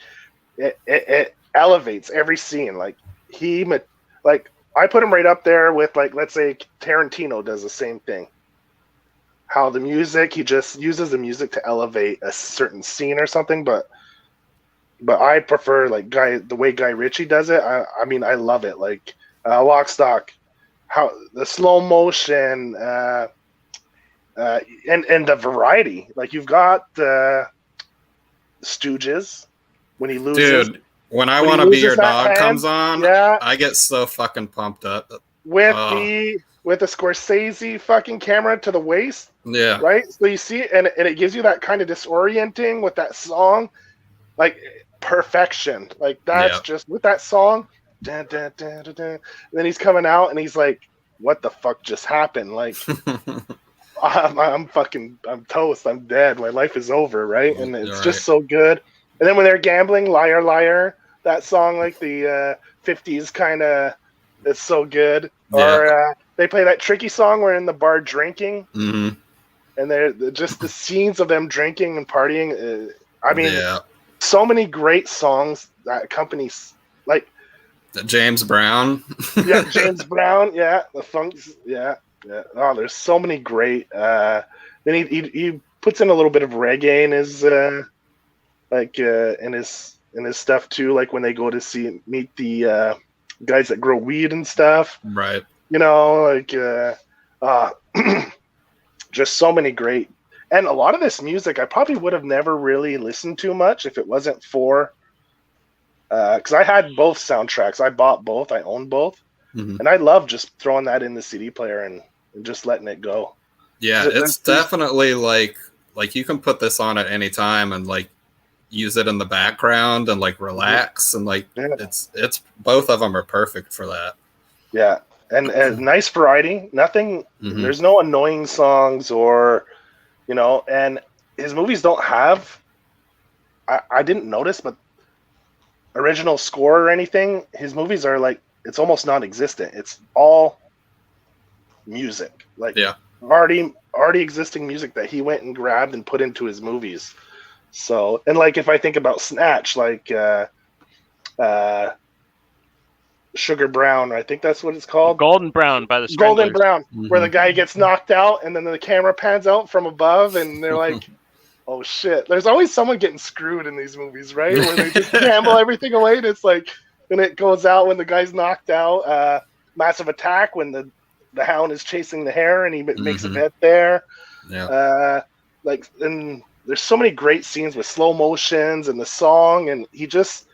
it elevates every scene. Like I put him right up there with, like, let's say Tarantino does the same thing. How the music, he just uses the music to elevate a certain scene or something, but I prefer like the way Guy Ritchie does it. I mean, I love it. Like Lock, Stock, how the slow motion, and the variety. Like you've got Stooges when he loses. Dude, when I Want to Be Your Dog comes on, I get so fucking pumped up. With the Scorsese fucking camera to the waist. Yeah. Right? So you see it, and it gives you that kind of disorienting with that song. Like perfection. Like that's just with that song. Dun, dun, dun, dun, dun. And then he's coming out and he's like, what the fuck just happened? Like I'm toast. I'm dead. My life is over, right? And it's just so good. And then when they're gambling, Liar, Liar, that song, like the 50s kind of, it's so good. Yeah. Or they play that tricky song where in the bar drinking. Mm-hmm. And they're just the scenes of them drinking and partying. I mean, so many great songs that accompanies, like James Brown. James Brown. Yeah, the funks. Yeah. Oh, there's so many great. Then he puts in a little bit of reggae in his in his stuff too. Like when they go to meet the guys that grow weed and stuff. Right. You know, like just so many great. And a lot of this music I probably would have never really listened to much if it wasn't for because I had both soundtracks. I bought both. I own both. Mm-hmm. And I love just throwing that in the CD player and just letting it go. Yeah, it's definitely like you can put this on at any time and like use it in the background and like relax and like it's both of them are perfect for that. Yeah. And nice variety. Nothing there's no annoying songs or and his movies don't have I didn't notice, but original score or anything. His movies are like it's almost non-existent. It's all music, like already existing music that he went and grabbed and put into his movies. So, and like if I think about Snatch, like Sugar Brown, I think that's what it's called. Golden Brown by the Stranglers. Golden Brown, where the guy gets knocked out and then the camera pans out from above and they're like, oh shit. There's always someone getting screwed in these movies, right? Where they just gamble everything away and it's like, when it goes out when the guy's knocked out. Massive Attack when the hound is chasing the hare and he makes a bet there. Yeah. And there's so many great scenes with slow motions and the song, and he just,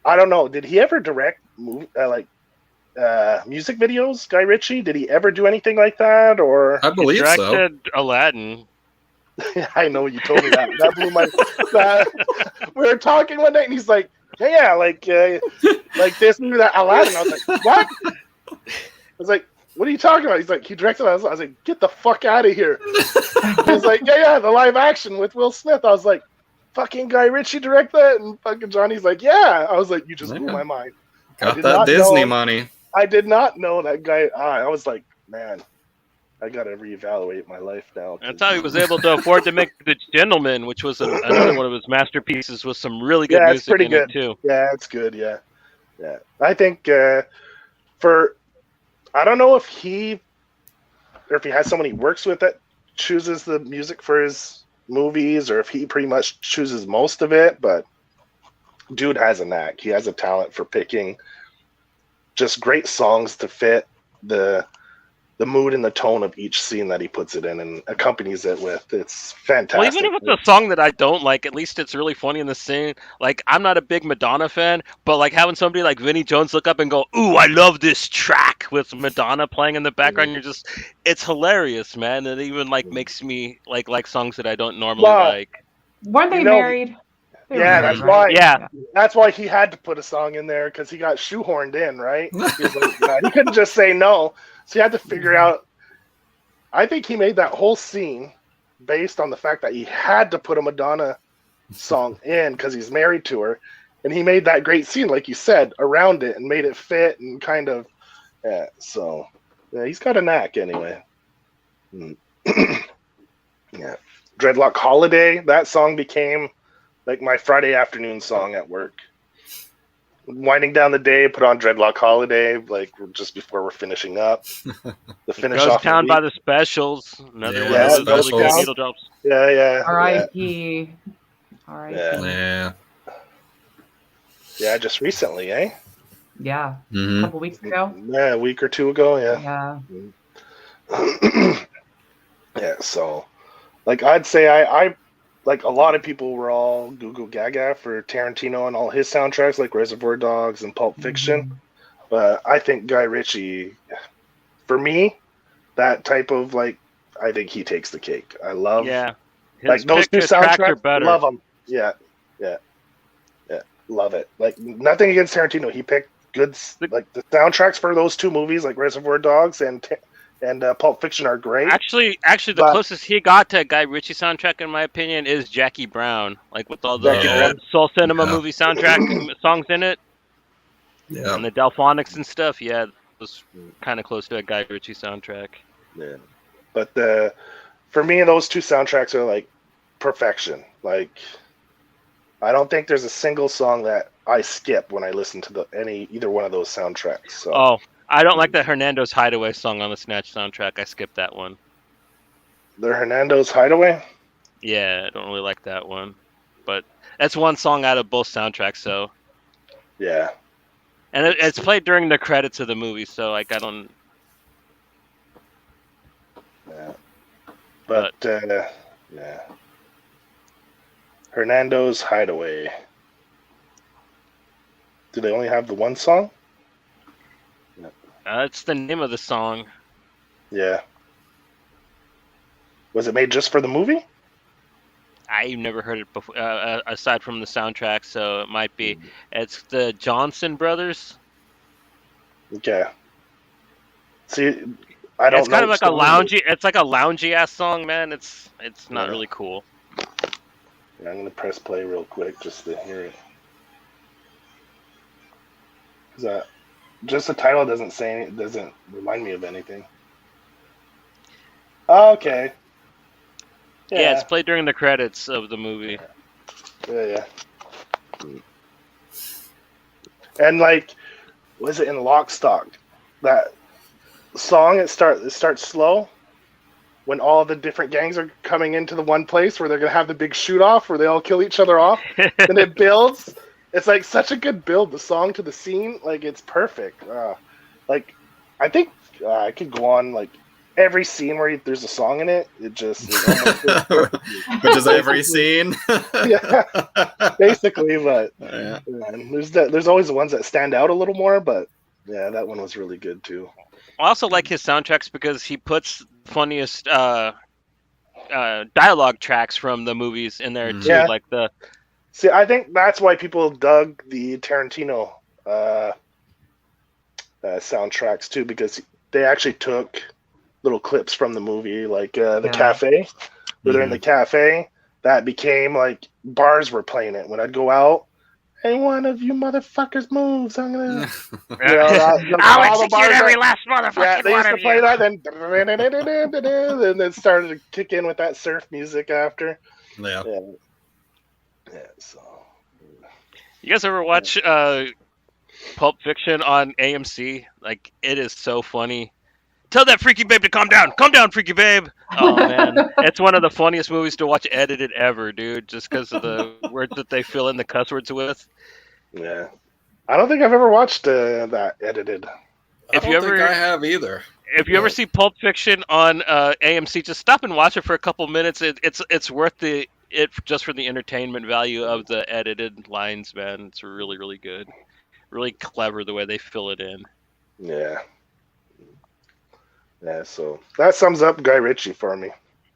I don't know, did he ever direct music videos, Guy Ritchie? Did he ever do anything like that? Or I believe so. Directed Aladdin. I know you told me that. That blew my. We were talking one night, and he's like, "Yeah, like this movie, that Aladdin." I was like, "What?" I was like, "What are you talking about?" He's like, "He directed." I was like, "Get the fuck out of here!" He's like, "Yeah, the live action with Will Smith." I was like, "Fucking Guy Ritchie direct that?" And fucking Johnny's like, "Yeah." I was like, "You just blew my mind." Got that Disney money. I did not know that guy. I was like, man, I got to reevaluate my life now. That's how he was able to afford to make The Gentleman, which was another one of his masterpieces with some really good music pretty in good. it, too. Yeah, it's good, yeah. I think I don't know if he has someone he works with that chooses the music for his movies, or if he pretty much chooses most of it, but dude has a knack. He has a talent for picking just great songs to fit the mood and the tone of each scene that he puts it in and accompanies it with. It's fantastic. Well, even if it's a song that I don't like, at least it's really funny in the scene. Like, I'm not a big Madonna fan, but like having somebody like Vinnie Jones look up and go, "Ooh, I love this track" with Madonna playing in the background, it's hilarious, man. It even like makes me like songs that I don't normally like. Weren't they married? That's right? why. Yeah, that's why he had to put a song in there, because he got shoehorned in, right? He couldn't just say no, so he had to figure out. I think he made that whole scene based on the fact that he had to put a Madonna song in because he's married to her, and he made that great scene, like you said, around it and made it fit and kind of. So he's got a knack anyway. Dreadlock Holiday. That song became like my Friday afternoon song at work. Winding down the day, put on Dreadlock Holiday, like just before we're finishing up. The finish Goes off Town by the Specials. Another one of those really good needle drops. Yeah. R.I.P. Yeah, just recently, eh? Yeah. Mm-hmm. A couple weeks ago. Yeah, a week or two ago, Yeah. Yeah, so like I'd say I like a lot of people were all goo gaga for Tarantino and all his soundtracks, like Reservoir Dogs and Pulp Fiction. But I think Guy Ritchie, for me, that type of I think he takes the cake. I love like those two soundtracks. Love them. Yeah. Love it. Like nothing against Tarantino. He picked good like the soundtracks for those two movies, like Reservoir Dogs and Pulp Fiction, are great. Actually, the closest he got to a Guy Ritchie soundtrack, in my opinion, is Jackie Brown. Like with all the Soul Cinema movie soundtrack songs in it. Yeah. And the Delphonics and stuff. Yeah, it was kind of close to a Guy Ritchie soundtrack. Yeah. But for me, those two soundtracks are like perfection. Like, I don't think there's a single song that I skip when I listen to either one of those soundtracks. So. Oh. I don't like that Hernando's Hideaway song on the Snatch soundtrack. I skipped that one. The Hernando's Hideaway? Yeah, I don't really like that one. But that's one song out of both soundtracks, so. Yeah. And it's played during the credits of the movie, so I don't. Yeah. But yeah. Hernando's Hideaway. Do they only have the one song? It's the name of the song. Yeah. Was it made just for the movie? I've never heard it before, aside from the soundtrack, so it might be. It's the Johnson Brothers. Okay. See, I don't. It's kind of like a loungy. It's like a loungy ass song, man. It's not really cool. Yeah, I'm gonna press play real quick just to hear it. Just the title doesn't remind me of anything. Oh, okay. Yeah, it's played during the credits of the movie. Yeah. And was it in Lock, Stock? That song, it starts slow when all the different gangs are coming into the one place where they're gonna have the big shoot off where they all kill each other off, and it builds. it's like such a good build. The song to the scene, like it's perfect. Like I think I could go on like every scene where there's a song in it. It just which is every scene. Yeah, basically. But Yeah. there's always the ones that stand out a little more. But yeah, that one was really good too. I also like his soundtracks because he puts funniest dialogue tracks from the movies in there too. Yeah. Like the. See, I think that's why people dug the Tarantino soundtracks too, because they actually took little clips from the movie, like the cafe, where they're in the cafe. That became like bars were playing it when I'd go out. Hey, one of you motherfuckers moves, I'm gonna. I'll execute every last motherfucking yeah, they used one to of play you. that, and then started to kick in with that surf music after. Yeah. So. You guys ever watch Pulp Fiction on AMC? Like, it is so funny. Tell that freaky babe to calm down. Calm down, freaky babe. Oh, man. It's one of the funniest movies to watch edited ever, dude, just because of the words that they fill in the cuss words with. Yeah. I don't think I've ever watched that edited. I don't think I have either. If you ever see Pulp Fiction on AMC, just stop and watch it for a couple minutes. It's worth it just for the entertainment value of the edited lines, man. It's really, really good. Really clever the way they fill it in. Yeah. Yeah, so that sums up Guy Ritchie for me,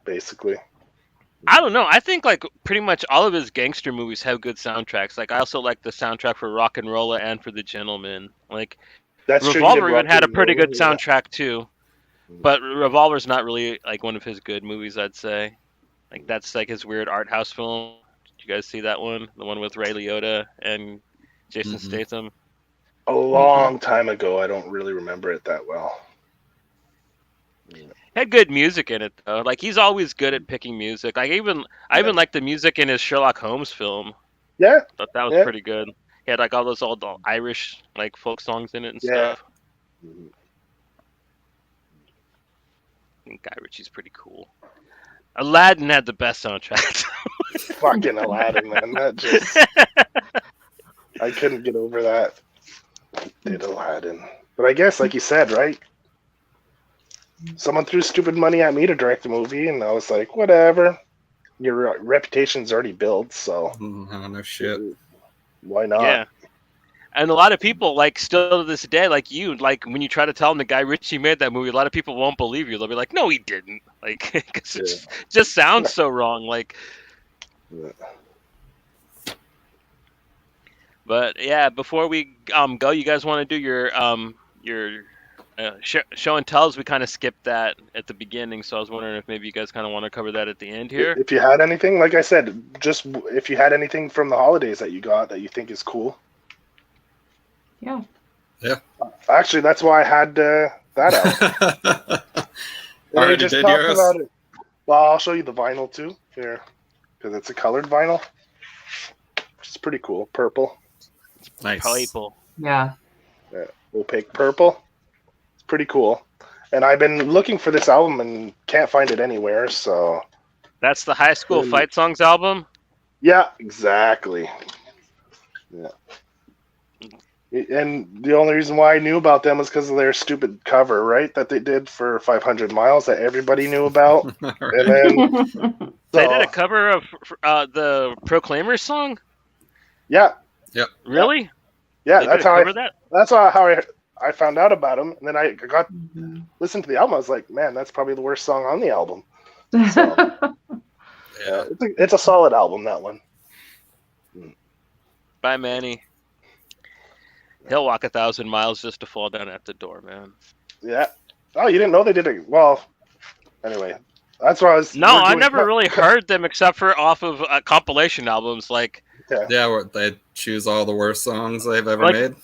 basically. I don't know. I think like pretty much all of his gangster movies have good soundtracks. Like I also like the soundtrack for Rock and Rolla and for The Gentleman. Like That's Revolver even had a pretty good soundtrack too. But Revolver's not really like one of his good movies, I'd say. Like that's like his weird art house film. Did you guys see that one? The one with Ray Liotta and Jason Statham? A long time ago. I don't really remember it that well. Had good music in it though. Like he's always good at picking music. Like I even like the music in his Sherlock Holmes film. Yeah. Thought that was pretty good. He had like all those old Irish like folk songs in it and stuff. I think Guy Ritchie's pretty cool. Aladdin had the best soundtrack. Fucking Aladdin, man. That just I couldn't get over that. Did Aladdin. But I guess like you said, right? Someone threw stupid money at me to direct the movie, and I was like, whatever. Your reputation's already built, so no shit. Why not? Yeah. And a lot of people, like, still to this day, like you, like, when you try to tell them the Guy Ritchie made that movie, a lot of people won't believe you. They'll be like, no, he didn't. Like, because it just sounds so wrong. Like, but yeah, before we go, you guys want to do your show and tells? We kind of skipped that at the beginning, so I was wondering if maybe you guys kind of want to cover that at the end here. If you had anything, like I said, just if you had anything from the holidays that you got that you think is cool. Yeah. Actually, that's why I had that out. Already just did yours? About it. Well, I'll show you the vinyl too here, because it's a colored vinyl. It's pretty cool. Purple. Nice. Purple. Yeah. Opaque purple. It's pretty cool. And I've been looking for this album and can't find it anywhere. So that's the High School Fight Songs album. Yeah, exactly. Yeah. And the only reason why I knew about them was because of their stupid cover, right? That they did for 500 Miles that everybody knew about. Right. And then they did a cover of the Proclaimers song? Yeah. Yep. Really? Yeah, they that's how I found out about them. And then I got listened to the album. I was like, man, that's probably the worst song on the album. So, it's a solid album, that one. Bye, Manny. He'll walk 1,000 miles just to fall down at the door, man. Yeah. Oh, you didn't know they did it? Well, anyway, that's why I was. No, I never really heard them except for off of compilation albums, like. Yeah, where they choose all the worst songs they've ever made.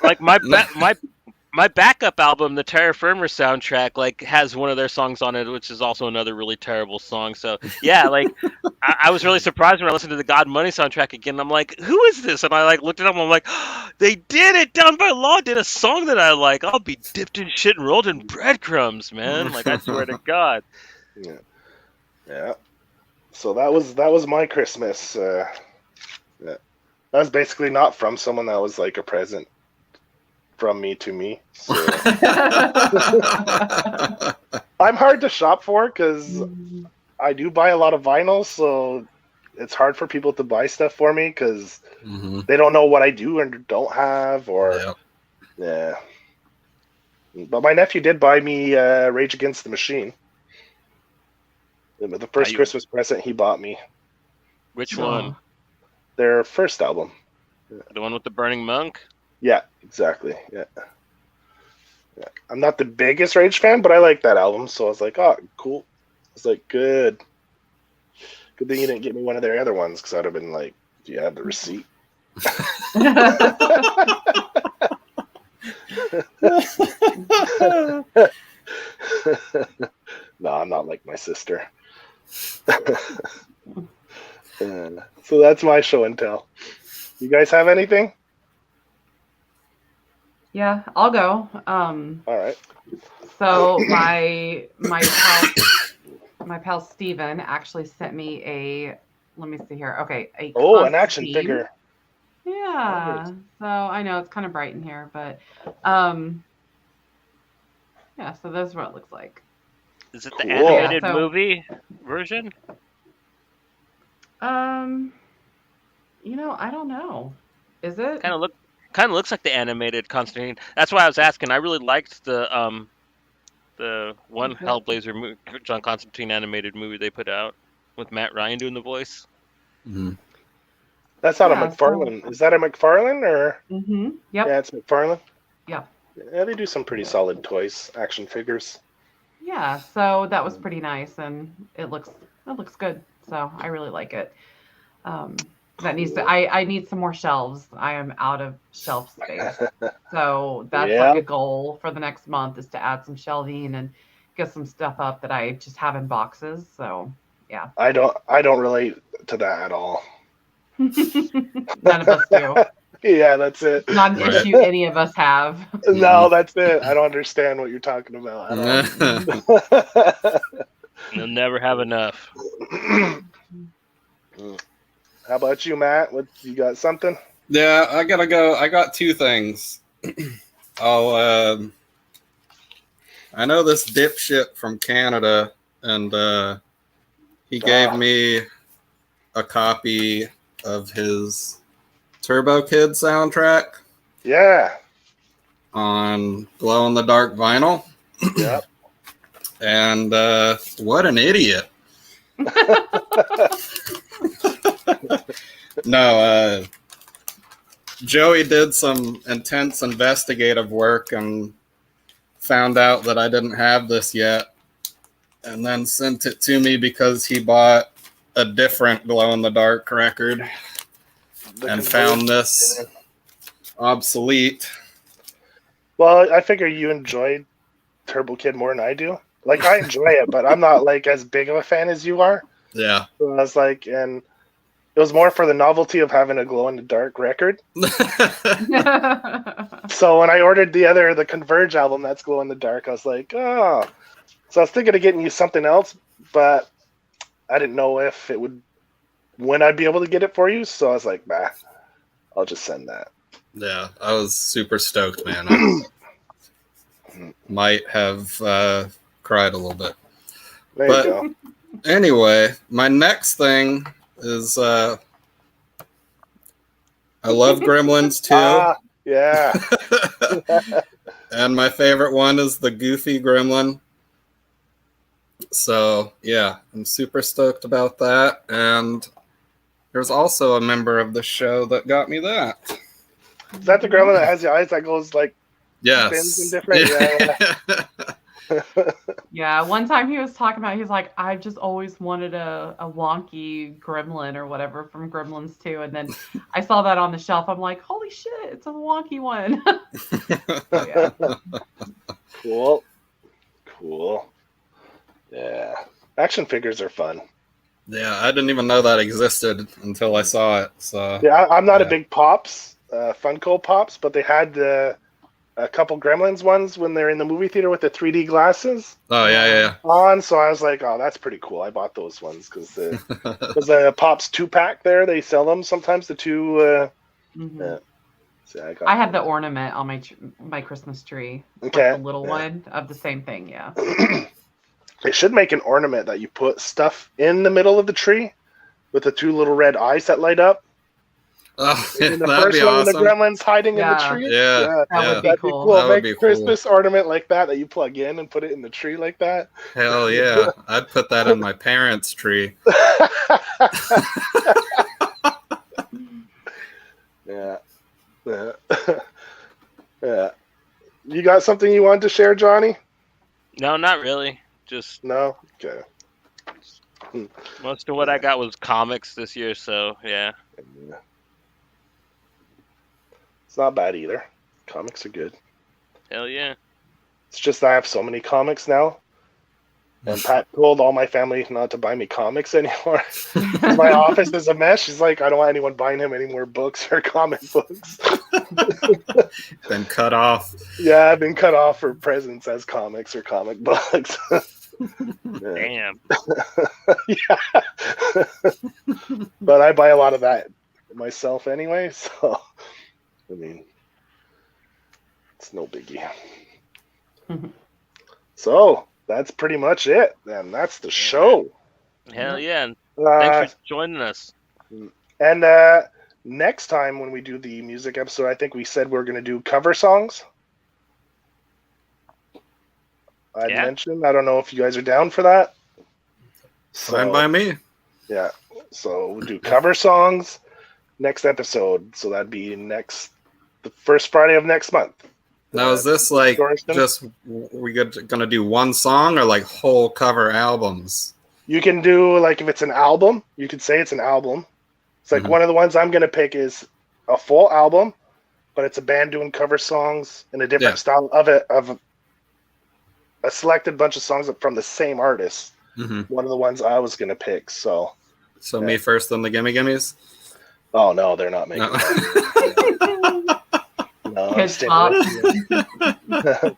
Like my backup album, the Terra Firma soundtrack, like has one of their songs on it, which is also another really terrible song. So yeah, like I was really surprised when I listened to the God Money soundtrack again. I'm like, who is this? And I like looked it up. And I'm like, oh, they did it. Down by Law did a song that I like. I'll be dipped in shit and rolled in breadcrumbs, man. Like I swear to God. Yeah. So that was my Christmas. That was basically not from someone. That was like a present from me to me. So. I'm hard to shop for because I do buy a lot of vinyl, so it's hard for people to buy stuff for me because they don't know what I do and don't have, or yeah. But my nephew did buy me Rage Against the Machine. The first Christmas present he bought me. Which one? Their first album. The one with the Burning Monk? Yeah, exactly. Yeah. I'm not the biggest Rage fan, but I like that album, so I was like, oh, cool. I was like, good thing you didn't get me one of their other ones, because I'd have been like, do you have the receipt? No, I'm not like my sister. So that's my show and tell. You guys have anything? Yeah, I'll go. All right. So my pal Steven actually sent me a, let me see here. Okay, an action figure. Yeah. So I know it's kind of bright in here, but yeah, so this is what it looks like. Is it the animated movie version? I don't know. Is it? Kind of looks like the animated Constantine. That's why I was asking. I really liked the one Hellblazer John Constantine animated movie they put out with Matt Ryan doing the voice. Mm-hmm. That's not a McFarlane. Is that a McFarlane or? Mm-hmm. Yep. Yeah, it's McFarlane. Yeah. Yeah, they do some pretty solid toys, action figures. Yeah, so that was pretty nice, and it looks good. So I really like it. That needs to. I need some more shelves. I am out of shelf space, so that's like a goal for the next month is to add some shelving and get some stuff up that I just have in boxes. So yeah. I don't relate to that at all. None of us do. Yeah, that's it. Not an issue any of us have. No, that's it. I don't understand what you're talking about. You'll never have enough. How about you, Matt? What, you got something? Yeah, I gotta go. I got two things. I know this dipshit from Canada, and he gave me a copy of his Turbo Kid soundtrack. Yeah. On glow-in-the-dark vinyl. Yep. And what an idiot. No, Joey did some intense investigative work and found out that I didn't have this yet, and then sent it to me because he bought a different glow-in-the-dark record and found this obsolete. Well, I figure you enjoyed Turbo Kid more than I do. Like, I enjoy it, but I'm not like as big of a fan as you are. Yeah. So I was like, and it was more for the novelty of having a glow-in-the-dark record. So when I ordered the Converge album that's glow-in-the-dark, I was like, oh. So I was thinking of getting you something else, but I didn't know when I'd be able to get it for you. So I was like, nah, I'll just send that. Yeah, I was super stoked, man. I might have cried a little bit. There you go. Anyway, my next thing is I love Gremlins too. Yeah. And my favorite one is the Goofy Gremlin. So, yeah, I'm super stoked about that. And there's also a member of the show that got me that. Is that the gremlin that has the eyes that goes like spins and different? Yeah. Yeah, one time he was talking about, he's like, I've just always wanted a wonky gremlin or whatever from Gremlins 2. And then I saw that on the shelf. I'm like, holy shit, it's a wonky one. So, yeah. Cool. Yeah. Action figures are fun. Yeah, I didn't even know that existed until I saw it. So yeah, I'm not a big Pops, Funko Pops, but they had a couple Gremlins ones when they're in the movie theater with the 3D glasses. Oh yeah. So I was like, oh, that's pretty cool. I bought those ones because the Pops 2-pack there, they sell them sometimes, the two Mhm. See, I have the ornament on my Christmas tree. Okay. Like the little one of the same thing, yeah. They should make an ornament that you put stuff in the middle of the tree with the 2 little red eyes that light up. Oh, In the that'd first be one, when the awesome. gremlin's hiding in the Yeah. tree. Yeah, That would be That'd cool. be cool. That would Make be a Christmas ornament like that you plug in and put it in the tree like that. Hell yeah. I'd put that in my parents' tree. Yeah. Yeah. Yeah. You got something you wanted to share, Johnny? No, not really. Just No? Okay. most of what I got was comics this year, so yeah. It's not bad either. Comics are good. Hell yeah. It's just I have so many comics now. And Pat told all my family not to buy me comics anymore. My office is a mess. She's like, I don't want anyone buying him any more books or comic books. Been cut off. Yeah, I've been cut off for presents as comics or comic books. Damn. Yeah. But I buy a lot of that myself anyway, so I mean, it's no biggie. So that's pretty much it. Then that's the show. Hell yeah. Thanks for joining us. And next time when we do the music episode, I think we said we're going to do cover songs. I mentioned. I don't know if you guys are down for that. Fine by me. Yeah. So we'll do cover songs next episode. So that'd be the first Friday of next month. Now, is this like Distortion. just we gonna do one song or like whole cover albums? You can do, like, if it's an album, you could say it's an album. It's like one of the ones I'm going to pick is a full album, but it's a band doing cover songs in a different style of a selected bunch of songs from the same artist. One of the ones I was going to pick. So me first, then the Gimme Gimmes? Oh, no, they're not making that. No, I'm staying with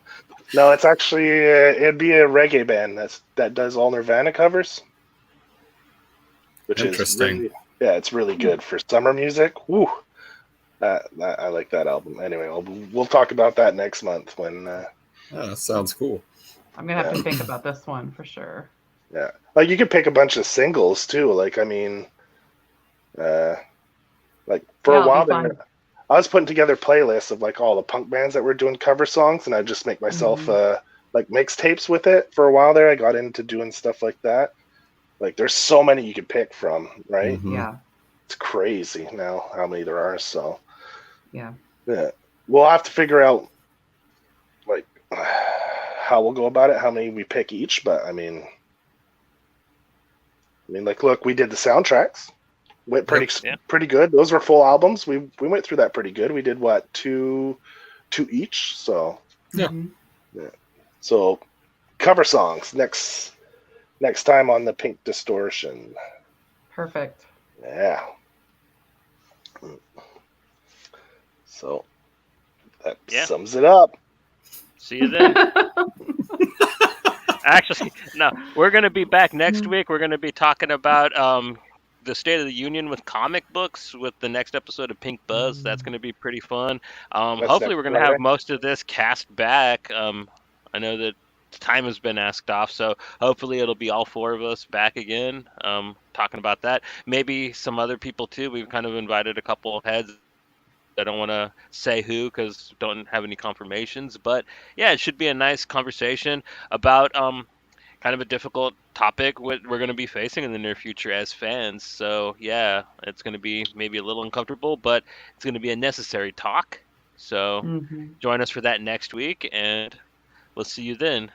No, it's actually it'd be a reggae band that does all Nirvana covers, which is really, it's really good for summer music. Woo, I like that album. Anyway, we'll talk about that next month when. That sounds cool. I'm gonna have to think about this one for sure. Yeah, like you could pick a bunch of singles too. Like I mean, like for a while there, I was putting together playlists of like all the punk bands that were doing cover songs, and I just make myself like mixtapes with it. For a while there, I got into doing stuff like that. Like there's so many you could pick from, right? Yeah, it's crazy now how many there are. So yeah, we'll have to figure out like how we'll go about it, how many we pick each. But I mean, like look, we did the soundtracks. Went pretty good. Those were full albums. We went through that pretty good. We did what, two each. So yeah. So cover songs next time on the Pink Distortion. Perfect. Yeah. So that sums it up. See you then. Actually, no, we're gonna be back next week. We're gonna be talking about the State of the Union with comic books with the next episode of Pink Buzz. That's going to be pretty fun. Hopefully we're going to have most of this cast back. I know that time has been asked off, so hopefully it'll be all 4 of us back again talking about that. Maybe some other people too. We've kind of invited a couple of heads. I don't want to say who because don't have any confirmations, but yeah, it should be a nice conversation about kind of a difficult topic we're going to be facing in the near future as fans. So yeah, it's going to be maybe a little uncomfortable, but it's going to be a necessary talk. So join us for that next week, and we'll see you then.